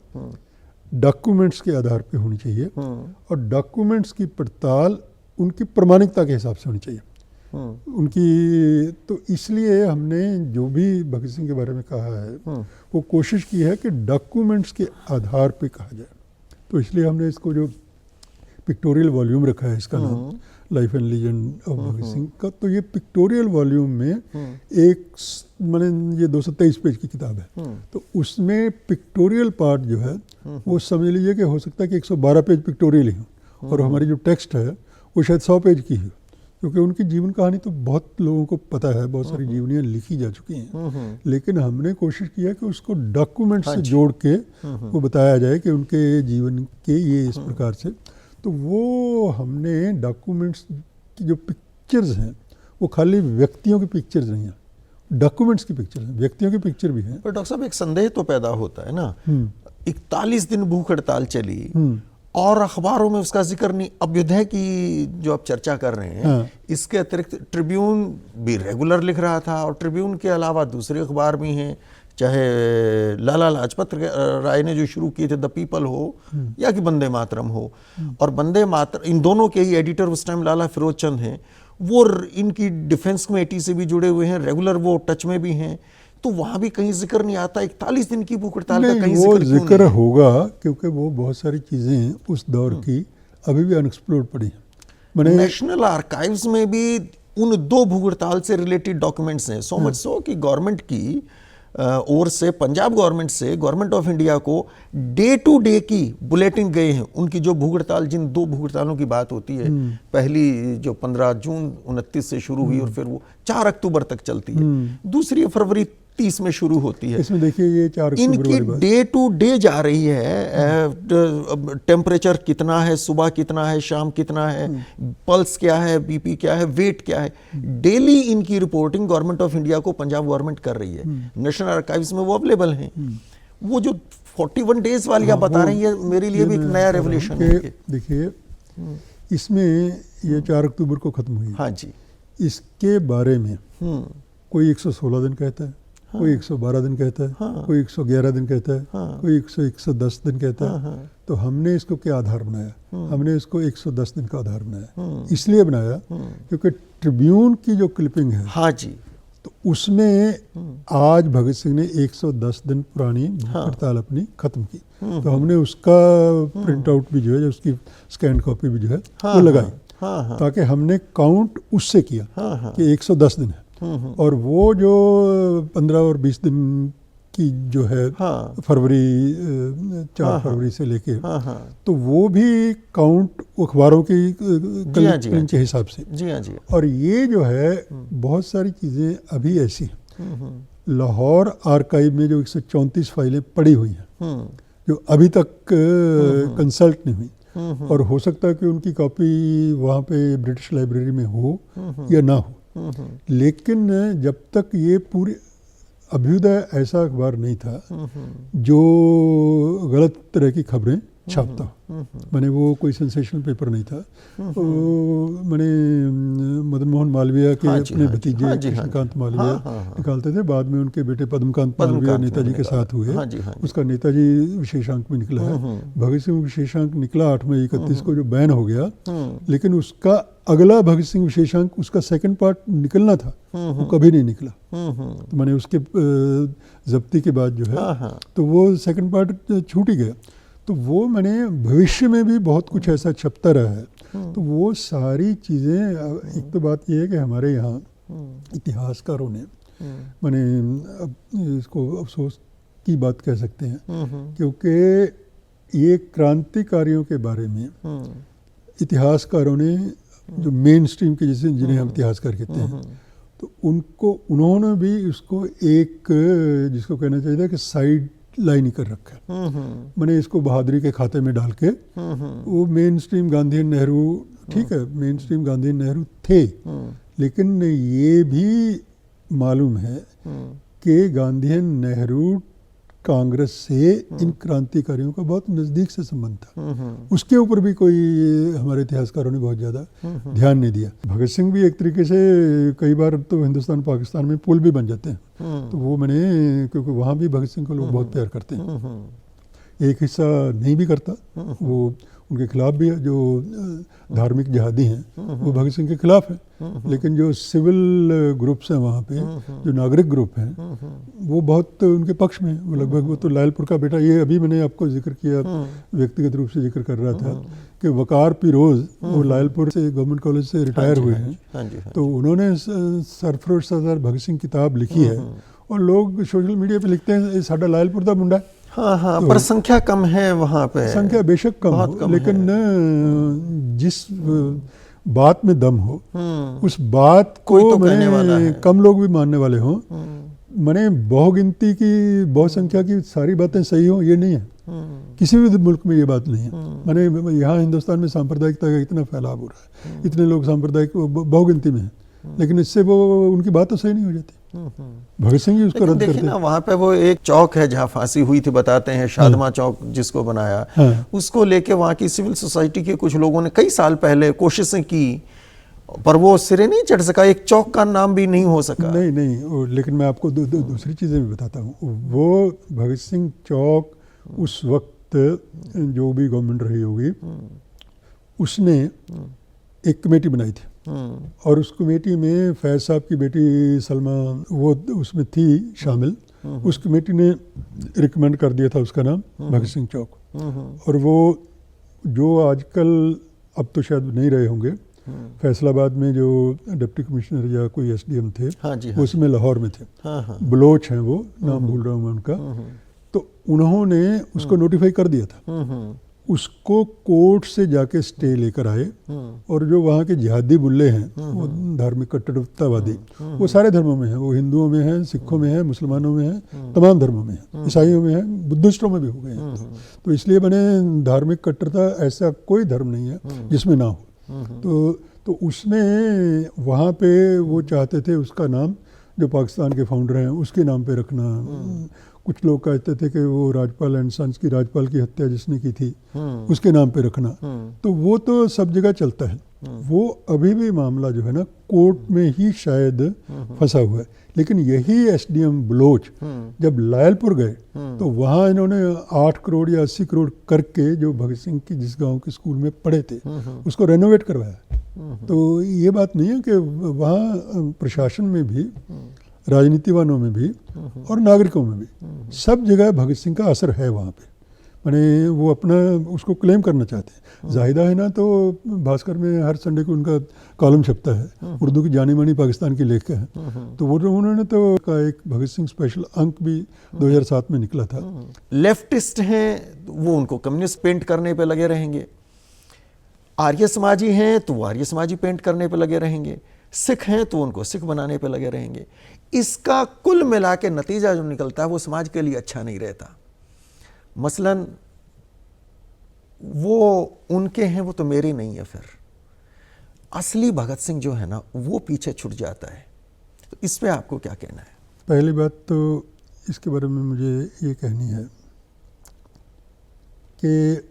डॉक्यूमेंट्स के आधार पे होनी चाहिए और डॉक्यूमेंट्स की पड़ताल उनकी प्रामाणिकता के हिसाब से होनी चाहिए उनकी। तो इसलिए हमने जो भी भगत सिंह के बारे में कहा है वो कोशिश की है कि डॉक्यूमेंट्स के आधार पे कहा जाए। तो इसलिए हमने इसको जो पिक्टोरियल वॉल्यूम रखा है इसका नाम life and legend of Bhagat Singh का, तो ये पिक्टोरियल वॉल्यूम में एक मैंने ये 223 पेज की किताब है तो उसमें पिक्टोरियल पार्ट जो है वो समझ लीजिए कि हो सकता है कि 112 पेज पिक्टोरियल ही हो और हमारी जो टेक्स्ट है वो शायद 100 पेज की हो, क्योंकि उनकी जीवन कहानी तो बहुत लोगों को पता है, बहुत सारी जीवनियाँ लिखी जा चुकी हैं, लेकिन हमने कोशिश किया कि उसको डॉक्यूमेंट से जोड़ के वो बताया जाए कि उनके जीवन के ये इस प्रकार से। तो वो हमने डॉक्यूमेंट्स की जो पिक्चर्स हैं वो खाली व्यक्तियों की पिक्चर्स नहीं हैं, डॉक्यूमेंट्स की पिक्चर्स हैं, व्यक्तियों की पिक्चर भी हैं। पर डॉक्टर साहब एक संदेह तो पैदा होता है ना, 41 दिन भूख हड़ताल चली और अखबारों में उसका जिक्र नहीं। अभ्युदय की जो आप चर्चा कर रहे हैं इसके अतिरिक्त ट्रिब्यून भी रेगुलर लिख रहा था और ट्रिब्यून के अलावा दूसरे अखबार भी हैं, चाहे लाला लाजपत राय ने जो शुरू किए थे द पीपल हो या कि वंदे मातरम हो, और वंदे मातरम इन दोनों के ही एडिटर उस टाइम लाला फिरोज चंद हैं, वो इनकी डिफेंस कमेटी से भी जुड़े हुए हैं, रेगुलर वो टच में भी हैं। तो वहां भी कहीं जिक्र नहीं आता 41 दिन की भूख हड़ताल का, कहीं वो जिक्र होगा क्योंकि वो बहुत सारी चीजें उस दौर की अभी भी अनएक्सप्लोर्ड पड़ी हैं। नेशनल आर्काइव्स में भी उन 2 भूख हड़ताल से रिलेटेड डॉक्यूमेंट्स हैं, सो मच सो कि गवर्नमेंट की ओर से, पंजाब गवर्नमेंट से गवर्नमेंट ऑफ इंडिया को डे टू डे की बुलेटिन गए हैं उनकी जो भूख हड़ताल, जिन 2 भूख हड़तालों की बात होती है, पहली जो 15 जून 29 से शुरू हुई और फिर वो 4 अक्टूबर तक चलती है, दूसरी फरवरी 30 में शुरू होती है। इसमें देखिए ये 4 अक्टूबर इनकी डे टू डे जा रही है, टेम्परेचर कितना है, सुबह कितना है, शाम कितना है, पल्स क्या है, बीपी क्या है, वेट क्या है, डेली इनकी रिपोर्टिंग गवर्नमेंट ऑफ इंडिया को पंजाब गवर्नमेंट कर रही है। नेशनल आर्काइव्स में वो अवेलेबल हैं। वो जो 41 डेज वाली आप बता रहे हैं, ये मेरे लिए भी एक नया रेवोल्यूशन है। देखिए इसमें ये 4 अक्टूबर को खत्म हुई। हाँ जी। इसके बारे में कोई 116 दिन कहता है, कोई 112 दिन कहता है, कोई 111 दिन कहता है, कोई 110 दिन कहता है। तो हमने इसको क्या आधार बनाया? हमने इसको 110 दिन का आधार बनाया। इसलिए बनाया क्योंकि ट्रिब्यून की जो क्लिपिंग है, हाँ जी, तो उसमें आज भगत सिंह ने 110 दिन पुरानी हड़ताल अपनी खत्म की। तो हमने उसका प्रिंट आउट भी जो है, उसकी स्कैन कॉपी भी जो है वो लगाई, ताकि हमने काउंट उससे किया कि 110 दिन है। और वो जो 15 और 20 दिन की जो है फरवरी 4 फरवरी से लेके, तो वो भी काउंट अखबारों की क्लिपिंग के हिसाब से। जी हाँ जी। और ये जो है बहुत सारी चीज़ें अभी ऐसी लाहौर आर्काइव में जो 134 फाइलें पड़ी हुई हैं जो अभी तक कंसल्ट नहीं हुई, और हो सकता है कि उनकी कॉपी वहाँ पे ब्रिटिश लाइब्रेरी में हो या ना हो, लेकिन जब तक ये पूरी अभ्युदय ऐसा अखबार नहीं था जो गलत तरह की खबरें छापता, मैंने वो कोई सेंसेशनल पेपर नहीं था। मैंने मदन मोहन मालवीय के अपने भतीजे कृष्णकांत मालवीय निकालते थे, बाद में उनके बेटे पद्मकांत मालवीय नेताजी के साथ हुए, उसका नेताजी विशेषांक में निकला है। भगत सिंह विशेषांक निकला 8 मई 31 को, जो बैन हो गया, लेकिन उसका अगला भगत सिंह विशेषांक, उसका सेकंड पार्ट निकलना था, वो कभी नहीं निकला। तो मैंने उसके जब्ती के बाद जो है तो वो सेकंड पार्ट छूट ही गया। तो वो मैंने भविष्य में भी बहुत कुछ ऐसा छपता रहा है। तो वो सारी चीज़ें, एक तो बात ये है कि हमारे यहाँ इतिहासकारों ने, मैंने इसको अफसोस की बात कह सकते हैं, क्योंकि ये क्रांतिकारियों के बारे में इतिहासकारों ने, जो मेन स्ट्रीम के जैसे जिन्हें हम इतिहासकार कहते हैं, तो उन्होंने भी उसको एक, जिसको कहना चाहिए कि साइड लाइन ही कर रखा है। मैंने इसको बहादुरी के खाते में डाल के, वो मेन स्ट्रीम गांधी नेहरू, ठीक है, मेन स्ट्रीम गांधी नेहरू थे, लेकिन ये भी मालूम है कि गांधी नेहरू कांग्रेस से इन क्रांतिकारियों का बहुत नज़दीक से संबंध था। उसके ऊपर भी कोई हमारे इतिहासकारों ने बहुत ज़्यादा ध्यान नहीं दिया। भगत सिंह भी एक तरीके से कई बार तो हिंदुस्तान पाकिस्तान में पुल भी बन जाते हैं, तो वो मैंने, क्योंकि वहाँ भी भगत सिंह को लोग बहुत प्यार करते हैं। एक हिस्सा नहीं भी करता, वो उनके खिलाफ भी है, जो धार्मिक जिहादी हैं वो भगत सिंह के खिलाफ है, लेकिन जो सिविल ग्रुप्स हैं वहाँ पे, जो नागरिक ग्रुप हैं, वो बहुत उनके पक्ष में, वो लगभग, वो तो लायलपुर का बेटा, ये अभी मैंने आपको जिक्र किया, व्यक्तिगत रूप से जिक्र कर रहा था कि वकार पिरोज, वो लायलपुर से गवर्नमेंट कॉलेज से रिटायर हुए हैं, तो उन्होंने सरफरोश सरदार भगत सिंह किताब लिखी है, और लोग सोशल मीडिया पे लिखते हैं साडा लायलपुर का मुंडा। हाँ हाँ, तो पर संख्या कम है वहाँ पे, संख्या बेशक कम हो, लेकिन जिस बात में दम हो, उस बात को कोई तो कहने वाला है। कम लोग भी मानने वाले हों, मैंने बहुगिनती की, बहुत संख्या की सारी बातें सही हो, ये नहीं है। किसी भी मुल्क में ये बात नहीं है। मैंने यहाँ हिंदुस्तान में सांप्रदायिकता का इतना फैलाव हो रहा है, इतने लोग सांप्रदायिक बहुगिनती में हैं, लेकिन इससे वो उनकी बात तो सही नहीं हो जाती। भगत सिंह जी उसको रद्द करते ना, वहाँ पे वो एक चौक है जहाँ फांसी हुई थी, बताते हैं शादमा चौक जिसको बनाया, उसको लेके वहाँ की सिविल सोसाइटी के कुछ लोगों ने कई साल पहले कोशिशें की, पर वो सिरे नहीं चढ़ सका, एक चौक का नाम भी नहीं हो सका। नहीं, लेकिन मैं आपको दूसरी चीज़ें भी बताता हूँ। वो भगत सिंह चौक उस वक्त जो भी गवर्नमेंट रही होगी, उसने एक कमेटी बनाई थी, और उस कमेटी में फैज साहब की बेटी सलमा वो उसमें थी शामिल। उस कमेटी ने रिकमेंड कर दिया था उसका नाम भगत सिंह चौक। और वो जो आजकल, अब तो शायद नहीं रहे होंगे, फैसलाबाद में जो डिप्टी कमिश्नर या कोई एसडीएम थे, हाँ जी, वो उसमें लाहौर में थे, बलोच हैं वो, नाम भूल रहा हूँ मैं उनका, तो उन्होंने उसको नोटिफाई कर दिया था। उसको कोर्ट से जाके स्टे लेकर आए, और जो वहाँ के जिहादी बुल्ले हैं, वो धार्मिक कट्टरतावादी, वो सारे धर्मों में हैं, वो हिंदुओं में हैं, सिखों में हैं, मुसलमानों में हैं, तमाम धर्मों में हैं, ईसाइयों में हैं, बुद्धिस्टों में भी हो गए हैं। तो इसलिए मैंने, धार्मिक कट्टरता ऐसा कोई धर्म नहीं है जिसमें ना हो। तो उसने वहाँ पे वो चाहते थे उसका नाम, जो पाकिस्तान के फाउंडर हैं उसके नाम पे रखना। कुछ लोग कहते थे कि वो राजपाल एंड सन्स की, राजपाल की हत्या जिसने की थी, उसके नाम पे रखना। तो वो तो सब जगह चलता है। वो अभी भी मामला जो है ना, कोर्ट में ही शायद फंसा हुआ है। लेकिन यही एसडीएम बलोच जब लायलपुर गए, तो वहाँ इन्होंने 8 करोड़ या 80 करोड़ करके, जो भगत सिंह की जिस गांव के स्कूल में पढ़े थे, उसको रेनोवेट करवाया। तो ये बात नहीं है कि वहाँ प्रशासन में भी, राजनीतिवानों में भी और नागरिकों में भी, सब जगह भगत सिंह का असर है वहाँ पे। मैंने वो अपना उसको क्लेम करना चाहते हैं। जाहिदा है ना, तो भास्कर में हर संडे को उनका कॉलम छपता है, उर्दू की जानी मानी पाकिस्तान की लेखक है। तो वो उन्होंने तो का एक भगत सिंह स्पेशल अंक भी 2007 में निकला था। लेफ्टिस्ट हैं वो उनको कम्युनिस्ट पेंट करने पे लगे रहेंगे, आर्य समाजी हैं तो वो आर्य समाजी पेंट करने पे लगे रहेंगे, सिख हैं तो उनको सिख बनाने पे लगे रहेंगे। इसका कुल मिला के नतीजा जो निकलता है वो समाज के लिए अच्छा नहीं रहता। मसलन वो उनके हैं, वो तो मेरे नहीं है, फिर असली भगत सिंह जो है ना वो पीछे छूट जाता है। तो इस पे आपको क्या कहना है? पहली बात तो इसके बारे में मुझे ये कहनी है कि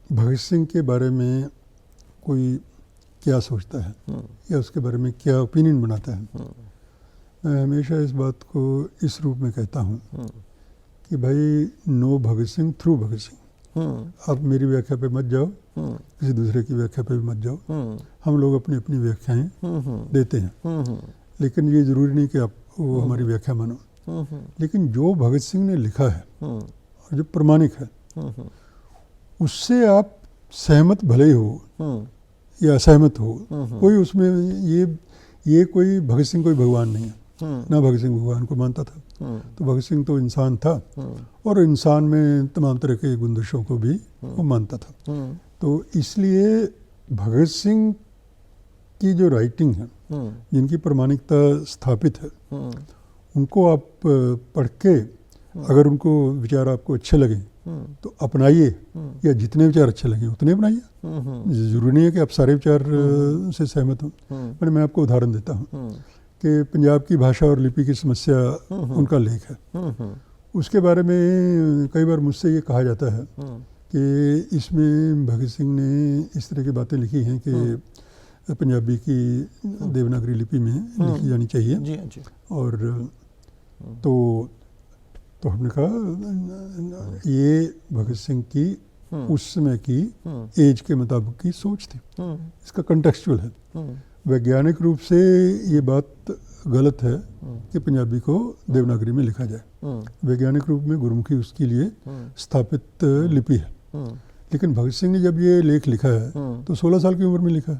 भगत सिंह के बारे में कोई क्या सोचता है या उसके बारे में क्या ओपिनियन बनाता है। मैं हमेशा इस बात को इस रूप में कहता हूँ कि भाई, नो भगत सिंह थ्रू भगत सिंह। आप मेरी व्याख्या पे मत जाओ, किसी दूसरे की व्याख्या पे भी मत जाओ। हम लोग अपनी अपनी व्याख्याएं देते हैं, लेकिन ये ज़रूरी नहीं कि आप वो हमारी व्याख्या मानो। लेकिन जो भगत सिंह ने लिखा है और जो प्रमाणिक है, उससे आप सहमत भले ही हो या असहमत हो, कोई उसमें ये कोई भगत सिंह कोई भगवान नहीं है, ना भगत सिंह भगवान को मानता था। तो भगत सिंह तो इंसान था, और इंसान में तमाम तरह के गुंदिशों को भी वो मानता था। तो इसलिए भगत सिंह की जो राइटिंग है, जिनकी प्रमाणिकता स्थापित है, उनको आप पढ़ के अगर उनको विचार आपको अच्छे लगे तो अपनाइए, या जितने विचार अच्छे लगे उतने अपनाइए। जरूरी नहीं है कि आप सारे विचार से सहमत हों। पर मैं आपको उदाहरण देता हूँ कि पंजाब की भाषा और लिपि की समस्या उनका लेख है। उसके बारे में कई बार मुझसे ये कहा जाता है कि इसमें भगत सिंह ने इस तरह की बातें लिखी हैं कि पंजाबी की देवनागरी लिपि में लिखी जानी चाहिए। जी हाँ जी। और तो हमने कहा ये भगत सिंह की उस समय की एज के मुताबिक की सोच थी, इसका कंटेक्चुअल है। वैज्ञानिक रूप से ये बात गलत है कि पंजाबी को देवनागरी में लिखा जाए। वैज्ञानिक रूप में गुरुमुखी उसके लिए स्थापित लिपि है। लेकिन भगत सिंह ने जब ये लेख लिखा है तो 16 साल की उम्र में लिखा है।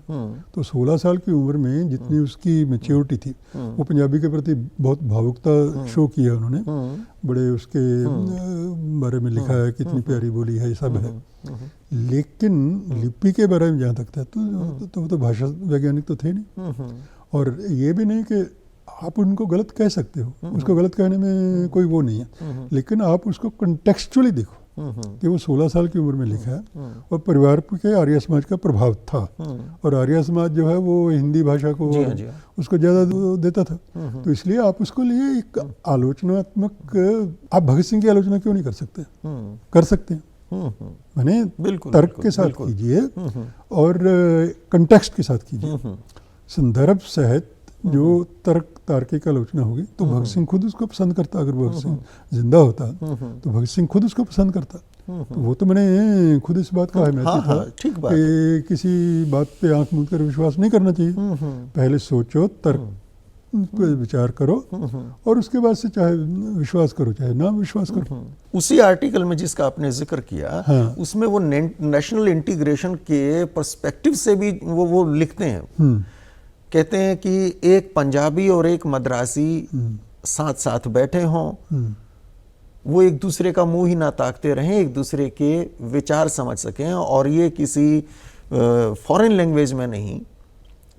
तो 16 साल की उम्र में जितनी उसकी मैच्योरिटी थी, वो पंजाबी के प्रति बहुत भावुकता शो की है उन्होंने। बड़े उसके बारे में लिखा है, कितनी प्यारी बोली है, ये सब है। लेकिन लिपि के बारे में जहाँ तक था तो भाषा वैज्ञानिक तो थे नहीं। और ये भी नहीं कि आप उनको गलत कह सकते हो, उसको गलत कहने में कोई वो नहीं है, लेकिन आप उसको कंटेक्चुअली देखो कि वो 16 साल की उम्र में लिखा है और परिवार के आर्य समाज का प्रभाव था। और आर्य समाज जो है वो हिंदी भाषा को उसको ज़्यादा देता था। तो इसलिए आप उसको लिए एक आलोचनात्मक, आप भगत सिंह की आलोचना क्यों नहीं कर सकते? कर सकते हैं, माने तर्क के साथ कीजिए और कंटेक्स्ट के साथ कीजिए। संदर्भ सहित जो तार्किक आलोचना होगी तो भगत सिंह खुद उसको पसंद करता। अगर भगत सिंह जिंदा होता तो भगत सिंह खुद उसको पसंद करता। तो वो तो मैंने खुद इस बात का हिमायती था कि किसी बात पे आंख मूंद कर विश्वास नहीं करना चाहिए। पहले सोचो, तर्क पे विचार करो और उसके बाद से चाहे विश्वास करो चाहे ना विश्वास करो। उसी आर्टिकल में जिसका आपने जिक्र किया, उसमें वो नेशनल इंटीग्रेशन के पर्सपेक्टिव से भी वो लिखते हैं। कहते हैं कि एक पंजाबी और एक मद्रासी साथ साथ बैठे हों, वो एक दूसरे का मुंह ही ना ताकते रहें, एक दूसरे के विचार समझ सकें, और ये किसी फॉरेन लैंग्वेज में नहीं,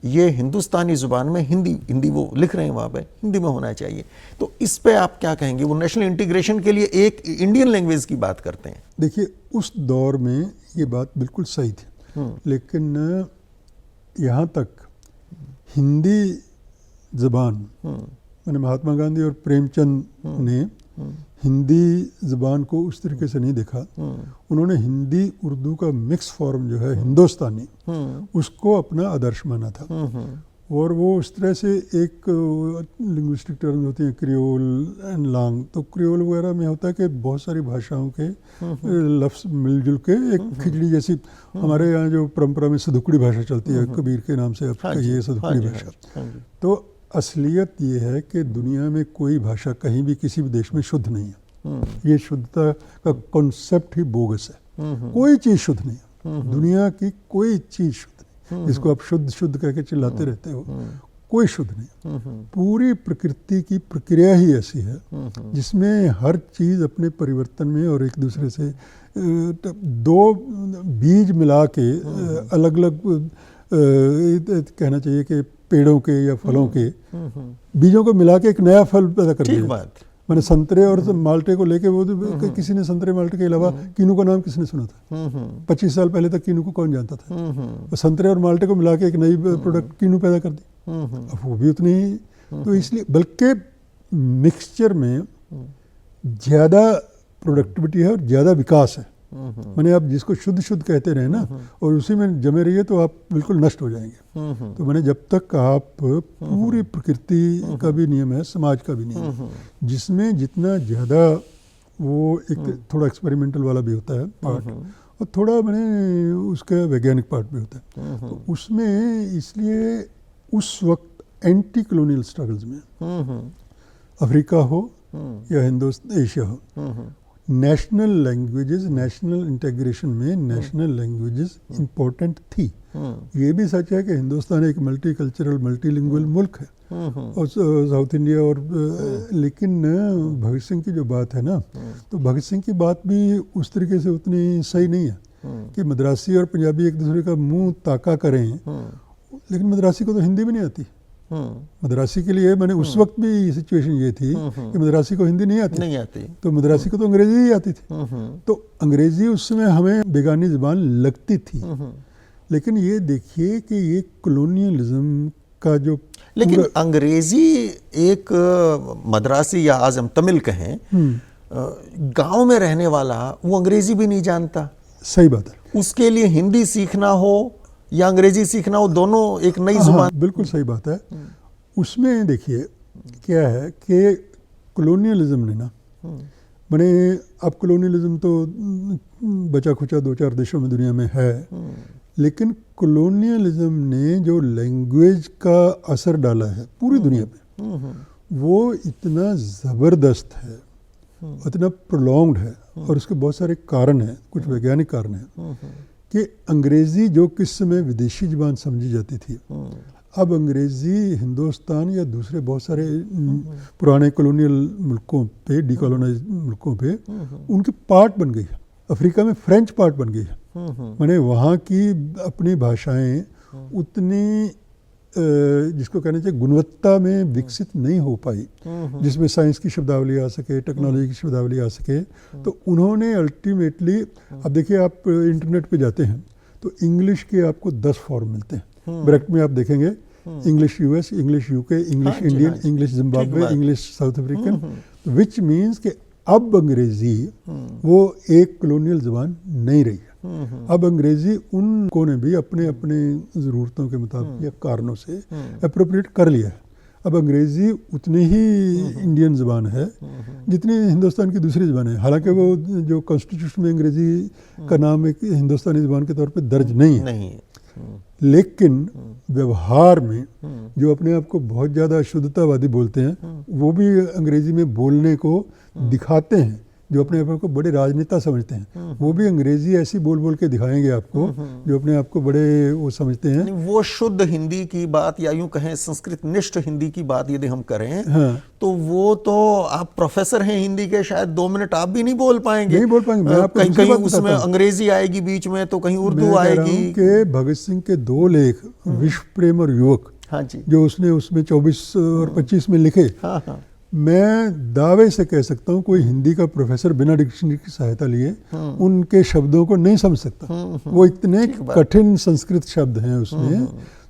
ये हिंदुस्तानी जुबान में हिंदी वो लिख रहे हैं वहाँ पे, हिंदी में होना चाहिए। तो इस पे आप क्या कहेंगे? वो नेशनल इंटीग्रेशन के लिए एक इंडियन लैंग्वेज की बात करते हैं। देखिए, उस दौर में ये बात बिल्कुल सही थी, लेकिन यहाँ तक हिंदी ज़बान, मैंने महात्मा गांधी और प्रेमचंद ने हिंदी ज़बान को उस तरीके से नहीं देखा। उन्होंने हिंदी उर्दू का मिक्स फॉर्म जो है हिंदुस्तानी, उसको अपना आदर्श माना था। और वो उस तरह से एक लिंग्विस्टिक टर्म्स होती हैं, क्रियोल एंड लांग। तो क्रियोल वगैरह में होता है कि बहुत सारी भाषाओं के लफ्ज़ मिलजुल के एक खिचड़ी जैसी, हमारे यहाँ जो परंपरा में सदुकड़ी भाषा चलती है, कबीर के नाम से आप कहिए सदुकड़ी भाषा। तो असलियत ये है कि दुनिया में कोई भाषा कहीं भी किसी भी देश में शुद्ध नहीं है। ये शुद्धता का कॉन्सेप्ट ही बोगस है। कोई चीज़ शुद्ध नहीं है, दुनिया की कोई चीज़ शुद्ध नहीं। जिसको आप शुद्ध शुद्ध कह के चिल्लाते रहते हो, कोई शुद्ध नहीं। पूरी प्रकृति की प्रक्रिया ही ऐसी है जिसमें हर चीज़ अपने परिवर्तन में और एक दूसरे से दो बीज मिला के अलग अलग कहना चाहिए कि पेड़ों के या फलों के बीजों को मिला के एक नया फल पैदा कर दिया। मैंने संतरे और माल्टे को लेके, वो किसी ने संतरे माल्टे के अलावा कीनू का नाम किसने सुना था? 25 साल पहले तक कीनू को कौन जानता था? वो संतरे और माल्टे को मिला के एक नई प्रोडक्ट कीनू पैदा कर दी। अब वो भी उतनी ही, तो इसलिए बल्कि मिक्सचर में ज़्यादा प्रोडक्टिविटी है और ज़्यादा विकास है। मैंने आप जिसको शुद्ध शुद्ध कहते रहे ना और उसी में जमे रहिए तो आप बिल्कुल नष्ट हो जाएंगे। तो मैंने जब तक आप पूरी प्रकृति का भी नियम है, समाज का भी नियम है, जिसमें जितना ज़्यादा वो एक थोड़ा एक्सपेरिमेंटल वाला भी होता है पार्ट और थोड़ा मैंने उसका वैज्ञानिक पार्ट भी होता है, तो उसमें इसलिए उस वक्त एंटी कॉलोनियल स्ट्रगल्स में अफ्रीका हो या हिंदुस्तान एशिया हो, नेशनल लैंग्वेजेस, नेशनल इंटीग्रेशन में नेशनल लैंग्वेजेस इम्पोर्टेंट थी। ये भी सच है कि हिंदुस्तान एक मल्टी कल्चरल मल्टीलिंगुअल मुल्क है और साउथ इंडिया और लेकिन भगत सिंह की जो बात है ना, तो भगत सिंह की बात भी उस तरीके से उतनी सही नहीं है कि मद्रासी और पंजाबी एक दूसरे का मुंह ताका करें। लेकिन मद्रासी को तो हिंदी भी नहीं आती। मद्रासी के लिए मैंने उस वक्त भी सिचुएशन ये थी कि मद्रासी को हिंदी नहीं आती, तो मद्रासी को तो अंग्रेजी ही आती थी। तो अंग्रेजी उस समय हमें बेगानी ज़बान लगती थी। लेकिन ये देखिए कि ये कॉलोनियलिज्म का जो, लेकिन अंग्रेजी एक मद्रासी या आज हम तमिल कहें, गांव में रहने वाला वो अंग्रेजी भी नहीं जानता, सही बात है। उसके लिए हिंदी सीखना हो या अंग्रेजी सीखना हो, दोनों एक नई हाँ, जुबान। बिल्कुल सही बात है। उसमें देखिए क्या है कि कॉलोनियलिज्म ने ना, मैंने अब कॉलोनियलिज्म तो बचा खुचा 2-4 देशों में दुनिया में है, लेकिन कॉलोनियलिज्म ने जो लैंग्वेज का असर डाला है पूरी दुनिया पे, वो इतना ज़बरदस्त है, इतना प्रोलॉन्ग्ड है, और उसके बहुत सारे कारण हैं, कुछ वैज्ञानिक कारण हैं कि अंग्रेज़ी जो किस समय विदेशी ज़बान समझी जाती थी, अब अंग्रेज़ी हिंदुस्तान या दूसरे बहुत सारे पुराने कॉलोनियल मुल्कों पे, डीकॉलोनाइज मुल्कों पे उनके पार्ट बन गई है। अफ्रीका में फ्रेंच पार्ट बन गई है। माने वहाँ की अपनी भाषाएं उतनी जिसको कहना चाहिए गुणवत्ता में विकसित नहीं हो पाई, जिसमें साइंस की शब्दावली आ सके, टेक्नोलॉजी की शब्दावली आ सके। तो उन्होंने अल्टीमेटली, अब देखिए आप इंटरनेट पे जाते हैं तो इंग्लिश के आपको 10 फॉर्म मिलते हैं। ब्रैकेट में आप देखेंगे English US, English UK, English Indian, English Zimbabwe, English south African, which means कि अब अंग्रेज़ी वो एक कॉलोनियल ज़बान नहीं रही है। अब अंग्रेज़ी उनको ने भी अपने अपने ज़रूरतों के मुताबिक या कारणों से अप्रोप्रिएट कर लिया है। अब अंग्रेज़ी उतनी ही इंडियन ज़बान है जितनी हिंदुस्तान की दूसरी ज़बान है। हालांकि वो जो कॉन्स्टिट्यूशन में अंग्रेज़ी का नाम एक हिंदुस्तानी ज़बान के तौर पे दर्ज नहीं है, लेकिन व्यवहार में जो अपने आप को बहुत ज़्यादा शुद्धतावादी बोलते हैं, वो भी अंग्रेज़ी में बोलने को दिखाते हैं। जो अपने आप को बड़े राजनेता समझते हैं, वो भी अंग्रेज़ी ऐसी बोल बोल के दिखाएंगे आपको, जो अपने आप को बड़े वो समझते हैं। वो शुद्ध हिंदी की बात, या यूं कहें संस्कृत निष्ठ हिंदी की बात यदि हम करें, हाँ, तो वो तो आप प्रोफेसर हैं हिंदी के, शायद 2 मिनट आप भी नहीं बोल पाएंगे। नहीं बोल पाएंगे। मैं आपको कहीं दूसरी कहीं बात उसमें बताता हूं। अंग्रेजी आएगी बीच में, तो कहीं उर्दू मैं कह रहा आएगी। हूं कि भगत सिंह के 2 लेख विश्व प्रेम और युवक, हाँ जी, जो उसने उसमें 24 और 25 में लिखे, हाँ हाँ, मैं दावे से कह सकता हूँ कोई हिंदी का प्रोफेसर बिना डिक्शनरी की सहायता लिए उनके शब्दों को नहीं समझ सकता। वो इतने कठिन संस्कृत शब्द हैं उसमें,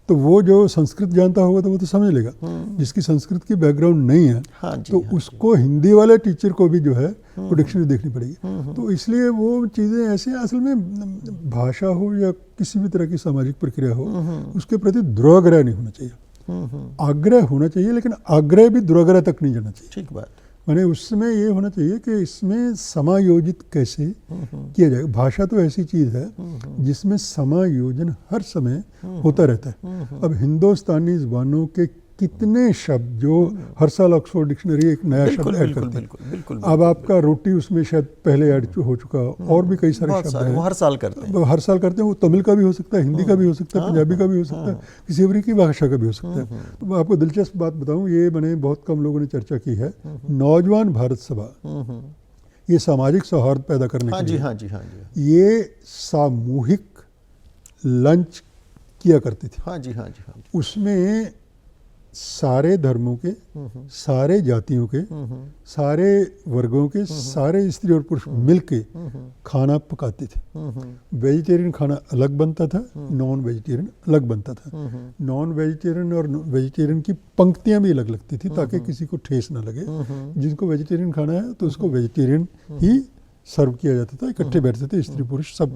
तो वो जो संस्कृत जानता होगा तो वो तो समझ लेगा। जिसकी संस्कृत की बैकग्राउंड नहीं है, हाँ जी, तो उसको हिंदी वाले टीचर को भी जो है वो डिक्शनरी देखनी पड़ेगी। तो इसलिए वो चीज़ें ऐसे, असल में भाषा हो या किसी भी तरह की सामाजिक प्रक्रिया हो, उसके प्रति दुराग्रह नहीं होना चाहिए। आग्रह होना चाहिए, लेकिन आग्रह भी दुराग्रह तक नहीं जाना चाहिए। ठीक बात। माने उसमें ये होना चाहिए कि इसमें समायोजित कैसे किया जाए। भाषा तो ऐसी चीज़ है जिसमें समायोजन हर समय होता रहता है। अब हिंदुस्तानी ज़बानों के कितने शब्द जो हर साल ऑक्सफोर्ड डिक्शनरी एक नया शब्द ऐड करती है। अब आपका रोटी उसमें शायद पहले ऐड हो चुका, और भी कई सारे शब्द हैं, वो हर साल करते हैं। हर साल करते हैं। वो तमिल का भी हो सकता है, हिंदी का भी हो सकता है, पंजाबी का भी हो सकता है, किसी अफ्रीकी भाषा का भी हो सकता है। तो मैं आपको दिलचस्प बात बताऊं, ये मैंने बहुत कम लोगों ने चर्चा की है। नौजवान भारत सभा, ये सामाजिक सौहार्द पैदा करने के लिए, हाँ जी, हाँ जी, ये सामूहिक लंच किया करती थी। हाँ जी, हाँ जी, हाँ जी। उसमें सारे धर्मों के, सारे जातियों के, सारे वर्गों के, सारे स्त्री और पुरुष मिलके खाना पकाते थे। वेजिटेरियन खाना अलग बनता था, नॉन वेजिटेरियन अलग बनता था। नॉन वेजिटेरियन और वेजिटेरियन की पंक्तियां भी अलग लगती थी, ताकि किसी को ठेस ना लगे। जिनको वेजिटेरियन खाना है तो उसको वेजिटेरियन ही सर्व किया जाता था, इकट्ठे बैठते थे स्त्री पुरुष सब।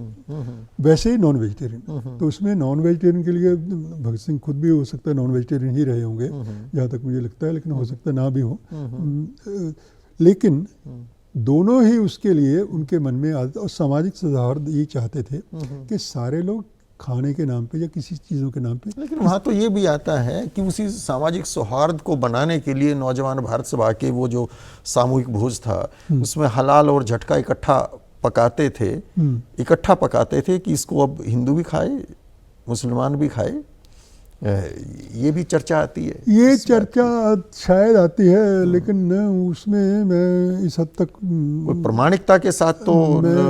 वैसे ही नॉन वेजिटेरियन, तो उसमें नॉन वेजिटेरियन के लिए भगत सिंह खुद भी हो सकता है नॉन वेजिटेरियन ही रहे होंगे, जहाँ तक मुझे लगता है, लेकिन हो सकता है ना भी हो। लेकिन दोनों ही उसके लिए उनके मन में आदत और सामाजिक सौहार्द ये चाहते थे कि सारे लोग खाने के नाम पे या किसी चीज़ों के नाम पे। लेकिन वहाँ तो ये भी आता है कि उसी सामाजिक सौहार्द को बनाने के लिए नौजवान भारत सभा के वो जो सामूहिक भोज था, उसमें हलाल और झटका इकट्ठा पकाते थे कि इसको अब हिंदू भी खाए, मुसलमान भी खाए। ये भी चर्चा आती है। ये चर्चा शायद आती है, लेकिन उसमें मैं इस हद तक प्रामाणिकता के साथ तो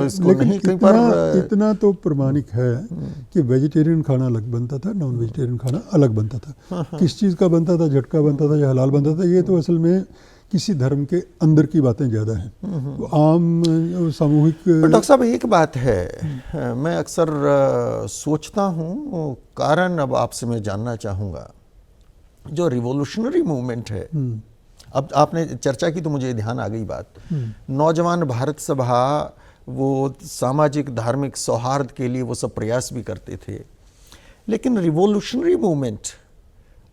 इसको नहीं कहीं पर इतना तो प्रामाणिक है कि वेजिटेरियन खाना अलग बनता था, नॉन वेजिटेरियन खाना अलग बनता था। किस चीज़ का बनता था, झटका बनता था या हलाल बनता था, ये तो असल में किसी धर्म के अंदर की बातें ज़्यादा हैं। तो आम सामूहिक। डॉक्टर साहब, एक बात है, मैं अक्सर सोचता हूँ, कारण अब आपसे मैं जानना चाहूँगा, जो रिवॉल्यूशनरी मूवमेंट है अब आपने चर्चा की तो मुझे ध्यान आ गई बात। नौजवान भारत सभा वो सामाजिक धार्मिक सौहार्द के लिए वो सब प्रयास भी करते थे, लेकिन रिवॉल्यूशनरी मूवमेंट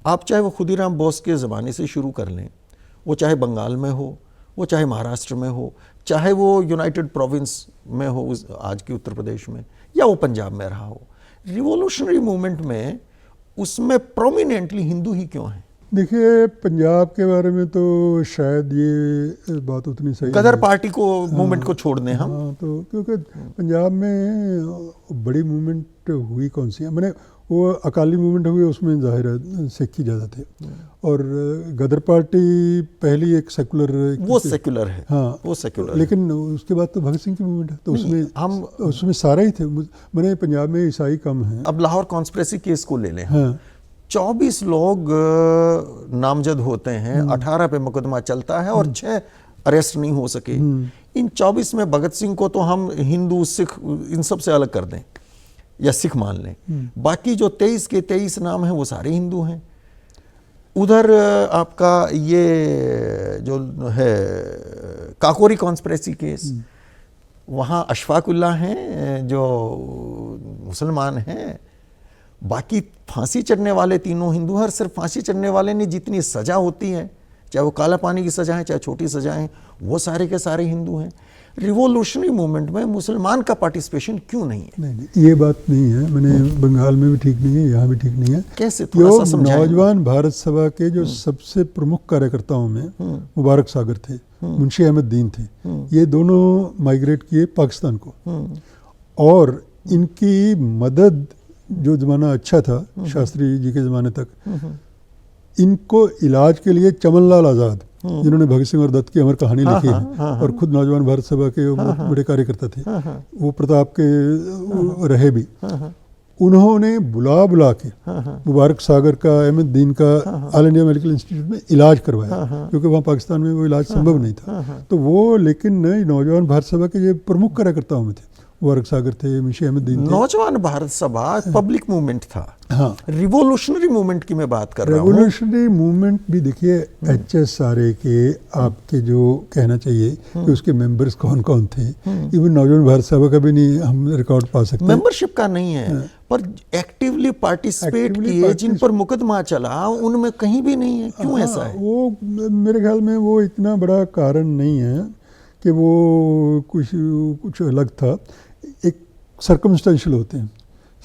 आप चाहे वो खुदीराम बोस के ज़माने से शुरू कर लें, वो चाहे बंगाल में हो, वो चाहे महाराष्ट्र में हो, चाहे वो यूनाइटेड प्रोविंस में हो आज के उत्तर प्रदेश में, या वो पंजाब में रहा हो, रिवॉल्यूशनरी मूवमेंट में उसमें प्रोमिनेंटली हिंदू ही क्यों है? देखिए, पंजाब के बारे में तो शायद ये बात उतनी सही गदर नहीं। पार्टी को मूवमेंट को छोड़ दें हम। हाँ, तो क्योंकि पंजाब में बड़ी मूवमेंट हुई कौन सी है, मैंने वो अकाली मूवमेंट हुई, उसमें जाहिर है सिख ही ज़्यादा थे, और गदर पार्टी पहली एक सेकुलर, वो सेक्युलर है। हाँ, वो सेक्युलर है। लेकिन उसके बाद तो भगत सिंह की मूवमेंट है, तो नहीं, उसमें उसमें सारे ही थे। मैंने पंजाब में ईसाई कम हैं। अब लाहौर कॉन्स्पिरेसी केस को ले लें, हाँ, 24 लोग नामजद होते हैं, 18 पे मुकदमा चलता है और 6 अरेस्ट नहीं हो सके। इन 24 में भगत सिंह को तो हम हिंदू सिख इन सब से अलग कर दें या सिख मान लें, बाकी जो 23 के 23 नाम हैं वो सारे हिंदू हैं। उधर आपका ये जो है काकोरी कॉन्स्पिरेसी केस, वहाँ अशफाकुल्ला हैं जो मुसलमान हैं, बाकी फांसी चढ़ने वाले तीनों हिंदू हैं। और सिर्फ फांसी चढ़ने वाले ने जितनी सज़ा होती है, चाहे वो काला पानी की सज़ा है चाहे छोटी सज़ाएं, वो सारे के सारे हिंदू हैं। रिवॉल्यूशनरी मूवमेंट में मुसलमान का पार्टिसिपेशन क्यों नहीं है? नहीं, ये बात नहीं है। मैंने बंगाल में भी ठीक नहीं है, यहाँ भी ठीक नहीं है। कैसे, थोड़ा सा समझाएं। नौजवान भारत सभा के जो सबसे प्रमुख कार्यकर्ताओं में मुबारक सागर थे, मुंशी अहमद दीन थे, ये दोनों माइग्रेट किए पाकिस्तान को, और इनकी मदद, जो ज़माना अच्छा था शास्त्री जी के ज़माने तक, इनको इलाज के लिए चमनलाल आज़ाद, जिन्होंने भगत सिंह और दत्त की अमर कहानी लिखी है और खुद नौजवान भारत सभा के बहुत बड़े कार्यकर्ता थे, वो प्रताप के रहे भी, उन्होंने बुला के मुबारक सागर का, अहमद दीन का ऑल इंडिया मेडिकल इंस्टीट्यूट में इलाज करवाया, क्योंकि वहाँ पाकिस्तान में वो इलाज संभव नहीं था। तो वो, लेकिन नौजवान भारत सभा के ये प्रमुख कार्यकर्ताओं में थे, मुबारक सागर थे, मुंशी अहमद दीन थे। नौजवान भारत सभा पब्लिक मूवमेंट था। हाँ, रिवॉल्यूशनरी मूवमेंट की मैं बात कर रहा हूँ। रेवोल्यूशनरी मूवमेंट भी देखिए, HSRA के आपके जो कहना चाहिए कि उसके मेंबर्स कौन कौन थे, इवन नौजवान भारत सभा का भी नहीं हम रिकॉर्ड पा सकते। मेंबरशिप का नहीं है, पर एक्टिवली पार्टिसिपेट किए, जिन पर मुकदमा चला, उनमें कहीं भी नहीं है। क्यों ऐसा है? वो मेरे ख्याल में वो इतना बड़ा कारण नहीं है कि वो कुछ अलग था। एक सर्कमस्टेंशियल होते हैं,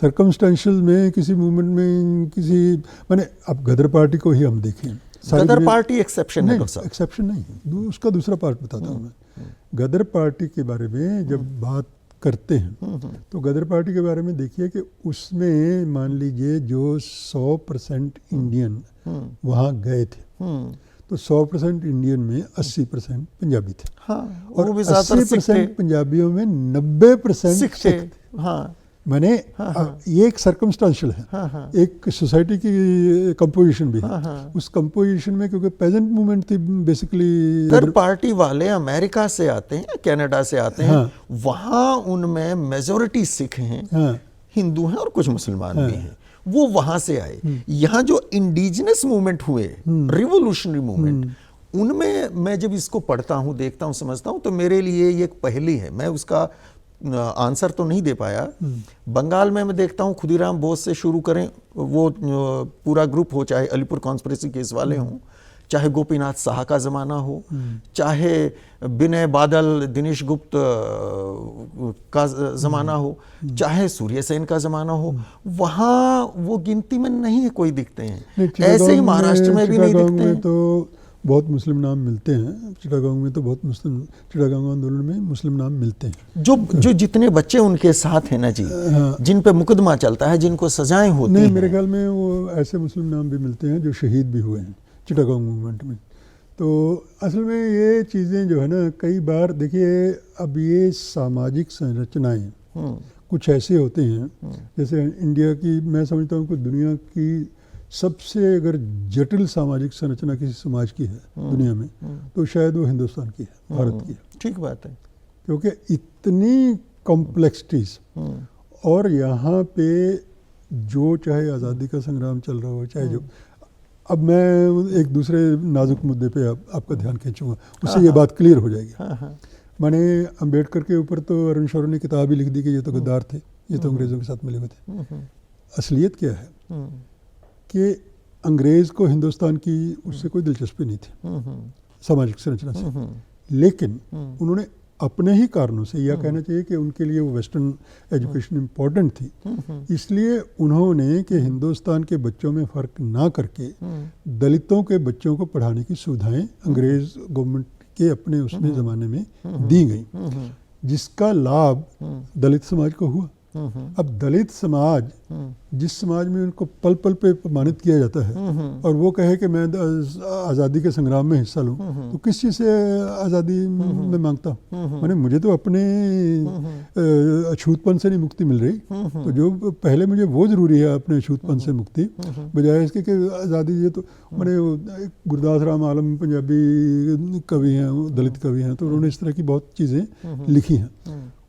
सर्कमस्टेंशियल में किसी मूवमेंट में किसी, माने अब गदर पार्टी को ही हम देखें, गदर पार्टी एक्सेप्शन है? एक्सेप्शन नहीं है, उसका दूसरा पार्ट बताता हूँ मैं। गदर पार्टी के बारे में जब बात करते हैं तो गदर पार्टी के बारे में देखिए कि उसमें मान लीजिए जो 100% इंडियन वहाँ गए थे, तो 100% इंडियन में 80% पंजाबी थे। हाँ, और वो भी ज़्यादातर 80% पंजाबियों में 90% सिख थे। हाँ, मैंने ये एक सर्कमस्टेंशियल है, एक सोसाइटी की कंपोजिशन भी है। उस कंपोजिशन में, क्योंकि पेजेंट मूवमेंट थी बेसिकली, गदर पार्टी वाले अमेरिका से आते हैं, कनाडा से आते हैं, वहाँ उनमें मेजॉरिटी सिख हैं, हिंदू हैं और कुछ मुसलमान भी हैं, वो वहां से आए। यहाँ जो इंडिजिनस मूवमेंट हुए, रिवॉल्यूशनरी मूवमेंट, उनमें मैं जब इसको पढ़ता हूँ, देखता हूँ, समझता हूँ, तो मेरे लिए ये एक पहेली है। मैं उसका आंसर तो नहीं दे पाया। बंगाल में मैं देखता हूँ, खुदीराम बोस से शुरू करें, वो पूरा ग्रुप हो, चाहे अलीपुर कॉन्स्पिरेसी केस वाले हों, चाहे गोपीनाथ साहा का ज़माना हो, चाहे विनय बादल, दिनेश गुप्त का ज़माना हो, चाहे सूर्य सेन का ज़माना हो, वहाँ वो गिनती में नहीं कोई दिखते हैं। ऐसे ही महाराष्ट्र में भी नहीं दिखते हैं। तो बहुत मुस्लिम नाम मिलते हैं, चिटागोंग में तो बहुत मुस्लिम, चिटागोंग आंदोलन में मुस्लिम नाम मिलते हैं। जो जितने बच्चे उनके साथ हैं ना जी, जिन पे मुकदमा चलता है, जिनको सजाएं होती हैं, मेरे ख्याल में वो ऐसे मुस्लिम नाम भी मिलते हैं जो शहीद भी हुए हैं चिटागोंग मूवमेंट में। तो असल में ये चीज़ें जो है ना, कई बार देखिए, अब ये सामाजिक संरचनाएं कुछ ऐसे होते हैं, जैसे इंडिया की, मैं समझता हूँ कि दुनिया की सबसे अगर जटिल सामाजिक संरचना किसी समाज की है दुनिया में, तो शायद वो हिंदुस्तान की है, भारत की है। ठीक बात है, क्योंकि इतनी कॉम्प्लेक्सिटीज, और यहाँ पे जो चाहे आज़ादी का संग्राम चल रहा हो, चाहे जो, अब मैं एक दूसरे नाजुक मुद्दे पे आपका ध्यान खींचूंगा, उससे ये बात क्लियर हो जाएगी। मैंने अंबेडकर के ऊपर तो अरुण शौरी ने किताब ही लिख दी कि ये तो गद्दार थे, ये तो अंग्रेज़ों के साथ मिले हुए थे। असलियत क्या है कि अंग्रेज़ को हिंदुस्तान की उससे कोई दिलचस्पी नहीं थी सामाजिक संरचना से, लेकिन उन्होंने अपने ही कारणों से, या कहना चाहिए कि उनके लिए वो वेस्टर्न एजुकेशन इम्पोर्टेंट थी, इसलिए उन्होंने कि हिंदुस्तान के बच्चों में फ़र्क ना करके दलितों के बच्चों को पढ़ाने की सुविधाएं अंग्रेज़ गवर्नमेंट के अपने उसमें ज़माने में दी गई, जिसका लाभ दलित समाज को हुआ। अब दलित समाज, जिस समाज में उनको पल पल पे अपमानित किया जाता है, और वो कहे कि मैं आज़ादी के संग्राम में हिस्सा लूं, तो किस चीज़ से आज़ादी में मांगता हूँ? मैंने मुझे तो अपने अछूतपन से नहीं मुक्ति मिल रही, तो जो पहले मुझे वो ज़रूरी है अपने अछूतपन से मुक्ति, बजाय इसके कि आज़ादी। ये तो मैंने गुरदास राम आलम पंजाबी कवि हैं, दलित कवि हैं, तो उन्होंने इस तरह की बहुत चीज़ें लिखी हैं।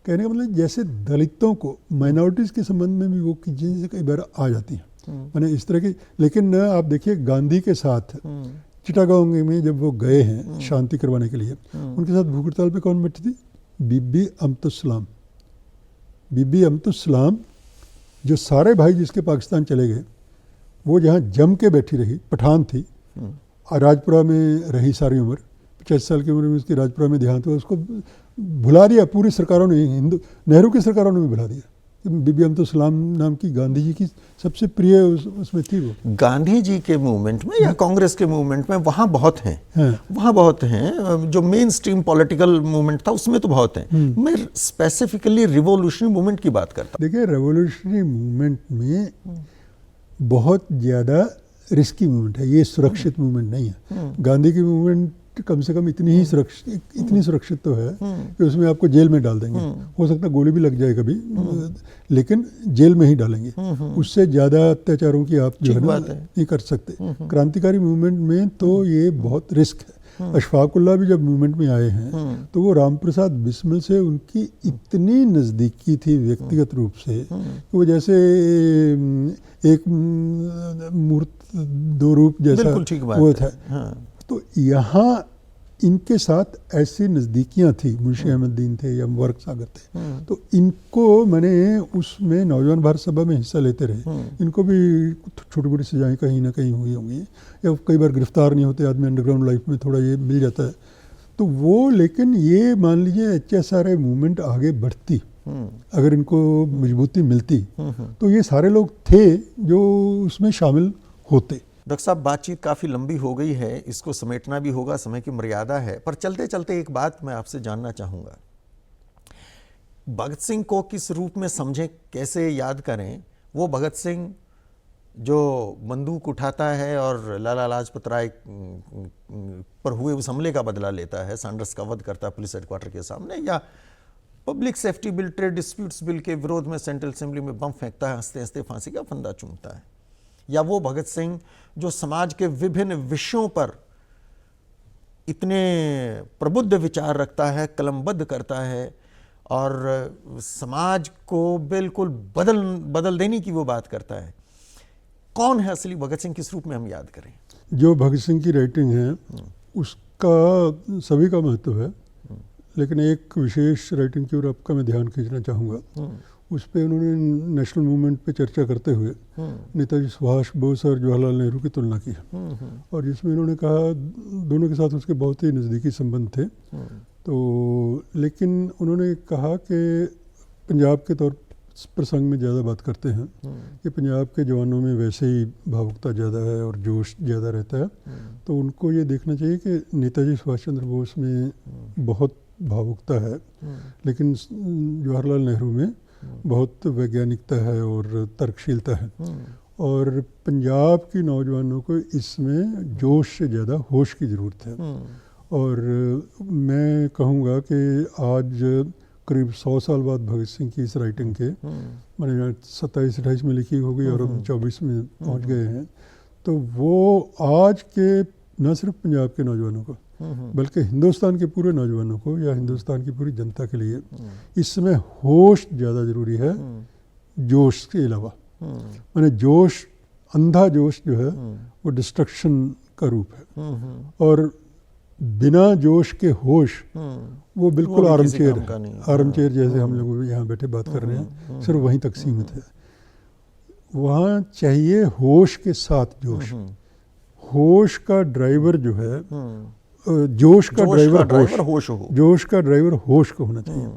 कहने का मतलब जैसे दलितों को माइनॉरिटीज़ के संबंध में भी वो चीज़ें कई बार आ जाती हैं, मैंने इस तरह की। लेकिन आप देखिए गांधी के साथ चिटागोंग में जब वो गए हैं शांति करवाने के लिए, उनके साथ भूख हड़ताल पे कौन बैठी थी? बीबी अमतुस्सलाम। बीबी अमतुस्सलाम, जो सारे भाई जिसके पाकिस्तान चले गए, वो जहाँ जम के बैठी रही, पठान थी, राजपुरा में रही सारी उम्र, 85 साल की उम्र में उसकी राजपुरा में देहांत हुआ। उसको भुला दिया पूरी सरकारों ने, हिंदू नेहरू की सरकारों ने भी भुला दिया। बीबी अमतुस्सलाम नाम की गांधी जी की सबसे प्रिय उसमें थी वो। गांधी जी के मूवमेंट में या कांग्रेस के मूवमेंट में वहाँ बहुत हैं, वहाँ बहुत हैं। जो मेन स्ट्रीम पॉलिटिकल मूवमेंट था उसमें तो बहुत हैं। मैं स्पेसिफिकली रिवोल्यूशनरी मूवमेंट की बात करता हूँ। देखिए, रिवोल्यूशनरी मूवमेंट में बहुत ज़्यादा रिस्की मूवमेंट है, ये सुरक्षित मूवमेंट नहीं है। गांधी की मूवमेंट कम से कम इतनी सुरक्षित तो है कि उसमें आपको जेल में डाल देंगे, हो सकता है गोली भी लग जाए कभी, लेकिन जेल में ही डालेंगे। उससे ज़्यादा अत्याचारों की आप जो है ना नहीं कर सकते। क्रांतिकारी मूवमेंट में तो ये बहुत रिस्क है। अशफाकुल्लाह भी जब मूवमेंट में आए हैं तो वो रामप्रसाद बिस्मिल से उनकी इतनी नज़दीकी थी व्यक्तिगत रूप से कि वो जैसे एक मूर्त दो रूप जैसा वो था। तो यहाँ इनके साथ ऐसी नज़दीकियाँ थी, मुंशी अहमदुद्दीन थे या मुबारक सागर थे, तो इनको मैंने उसमें नौजवान भारत सभा में हिस्सा लेते रहे, इनको भी छोटी मोटी सजाएं कहीं ना कहीं हुई होंगी, या कई बार गिरफ्तार नहीं होते आदमी, अंडरग्राउंड लाइफ में थोड़ा ये मिल जाता है तो वो। लेकिन ये मान लीजिए HSRA मूवमेंट आगे बढ़ती, अगर इनको मजबूती मिलती, तो ये सारे लोग थे जो उसमें शामिल होते। डॉक्टर साहब, बातचीत काफ़ी लंबी हो गई है, इसको समेटना भी होगा, समय की मर्यादा है, पर चलते चलते एक बात मैं आपसे जानना चाहूँगा। भगत सिंह को किस रूप में समझें, कैसे याद करें? वो भगत सिंह जो बंदूक उठाता है और लाला लाजपत राय पर हुए उस हमले का बदला लेता है, सैंडर्स का वध करता है पुलिस हेडक्वार्टर के सामने, या public safety bill, trade disputes bill के विरोध में सेंट्रल असेंबली में बम फेंकता है, हंसते हंसते फांसी का फंदा चूमता है, या वो भगत सिंह जो समाज के विभिन्न विषयों पर इतने प्रबुद्ध विचार रखता है, कलमबद्ध करता है और समाज को बिल्कुल बदल देने की वो बात करता है। कौन है असली भगत सिंह, किस रूप में हम याद करें? जो भगत सिंह की राइटिंग है उसका सभी का महत्व है, लेकिन एक विशेष राइटिंग की ओर आपका मैं ध्यान खींचना चाहूँगा। उस पर उन्होंने नेशनल मूवमेंट पे चर्चा करते हुए नेताजी सुभाष बोस और जवाहरलाल नेहरू की तुलना की है, और जिसमें उन्होंने कहा दोनों के साथ उसके बहुत ही नज़दीकी संबंध थे। तो लेकिन उन्होंने कहा कि पंजाब के तौर प्रसंग में ज़्यादा बात करते हैं कि पंजाब के जवानों में वैसे ही भावुकता ज़्यादा है और जोश ज़्यादा रहता है, तो उनको ये देखना चाहिए कि नेताजी सुभाष चंद्र बोस में बहुत भावुकता है, लेकिन जवाहरलाल नेहरू में बहुत वैज्ञानिकता है और तर्कशीलता है, और पंजाब की नौजवानों को इसमें जोश से ज़्यादा होश की ज़रूरत है। और मैं कहूँगा कि आज करीब 100 साल बाद भगत सिंह की इस राइटिंग के, मैंने 27-28 में लिखी होगी और अब 24 में पहुँच गए हैं, तो वो आज के न सिर्फ पंजाब के नौजवानों को बल्कि हिंदुस्तान के पूरे नौजवानों को या हिंदुस्तान की पूरी जनता के लिए इसमें होश ज़्यादा ज़रूरी है जोश के अलावा। मैंने जोश, अंधा जोश जो है वो डिस्ट्रक्शन का रूप है। और बिना जोश के होश वो बिल्कुल भी आर्म किसी चेयर काम का है। नहीं। आर्म चेयर जैसे हम लोग यहाँ बैठे बात कर रहे हैं, सिर्फ वहीं तक सीमित है। वहाँ चाहिए होश के साथ जोश। होश का ड्राइवर जो है, जोश का ड्राइवर होश हो। जोश का ड्राइवर होश को होना चाहिए।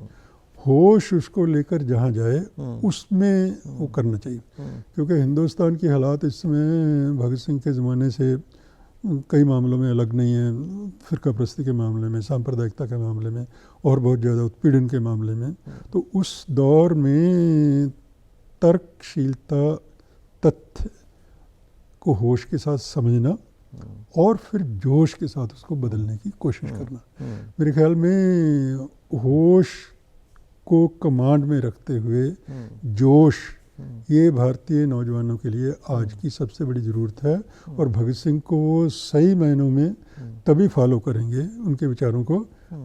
होश उसको लेकर जहाँ जाए उसमें वो करना चाहिए। क्योंकि हिंदुस्तान की हालात इस समय भगत सिंह के ज़माने से कई मामलों में अलग नहीं है। फ़िरका परस्ती के मामले में, सांप्रदायिकता के मामले में और बहुत ज़्यादा उत्पीड़न के मामले में। तो उस दौर में तर्कशीलता, तथ्य को होश के साथ समझना और फिर जोश के साथ उसको बदलने की कोशिश करना, मेरे ख्याल में होश को कमांड में रखते हुए जोश, ये भारतीय नौजवानों के लिए आज की सबसे बड़ी ज़रूरत है। और भगत सिंह को वो सही मायनों में तभी फॉलो करेंगे उनके विचारों को,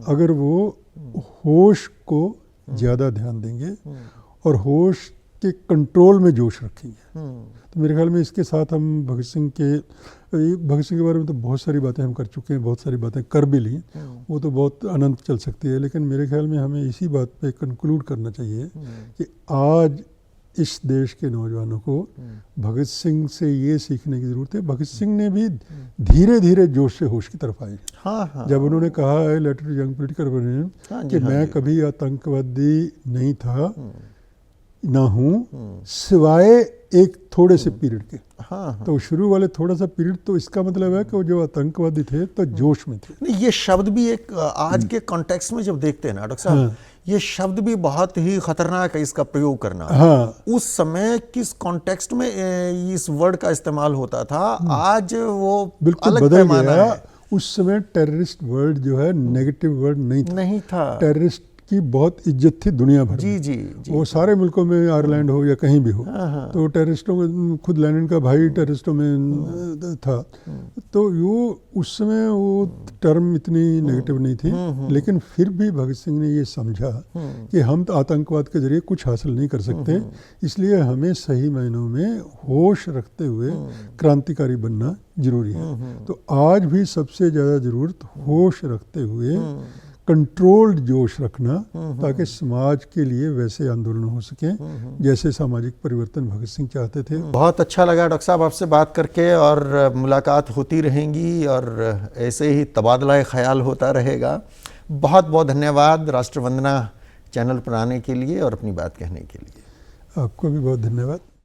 अगर वो होश को ज़्यादा ध्यान देंगे और होश के कंट्रोल में जोश रखेंगे। तो मेरे ख्याल में इसके साथ हम भगत सिंह के बारे में तो बहुत सारी बातें हम कर चुके हैं, बहुत सारी बातें कर भी ली, वो तो बहुत अनंत चल सकती है। लेकिन मेरे ख्याल में हमें इसी बात पे कंक्लूड करना चाहिए कि आज इस देश के नौजवानों को भगत सिंह से ये सीखने की ज़रूरत है। भगत सिंह ने भी धीरे धीरे जोश से होश की तरफ आए। जब उन्होंने कहा है letter to young political organisation कि मैं कभी आतंकवादी नहीं था, ना हूँ, सिवाय एक थोड़े से पीरियड के। तो शुरू वाले थोड़ा सा पीरियड, तो इसका मतलब है कि वो जो आतंकवादी थे तो जोश में थे। नहीं, ये शब्द भी एक आज के कॉन्टेक्स्ट में जब देखते हैं ना डॉक्टर साहब, ये शब्द भी बहुत ही खतरनाक है इसका प्रयोग करना। उस समय किस कॉन्टेक्स्ट में इस वर्ड का इस्तेमाल होता था, आज वो बिल्कुल बदल गया। उस समय टेररिस्ट वर्ड जो है नेगेटिव वर्ड नहीं था। टेररिस्ट की बहुत इज्जत थी दुनिया भर में। जी। वो सारे मुल्कों में, आयरलैंड हो या कहीं भी हो, तो टेररिस्टों में, खुद लेनिन का भाई टेररिस्टों में था। तो वो उस समय वो टर्म इतनी नेगेटिव नहीं थी। लेकिन फिर भी भगत सिंह ने ये समझा कि हम तो आतंकवाद के जरिए कुछ हासिल नहीं कर सकते, इसलिए हमें सही मायनों में होश रखते हुए क्रांतिकारी बनना जरूरी है। तो आज भी सबसे ज़्यादा ज़रूरत होश रखते हुए कंट्रोल्ड जोश रखना, ताकि समाज के लिए वैसे आंदोलन हो सके जैसे सामाजिक परिवर्तन भगत सिंह चाहते थे। बहुत अच्छा लगा डॉक्टर साहब आपसे बात करके, और मुलाकात होती रहेंगी और ऐसे ही तबादला ख्याल होता रहेगा। बहुत बहुत धन्यवाद राष्ट्रवंदना चैनल पर आने के लिए और अपनी बात कहने के लिए। आपको भी बहुत धन्यवाद।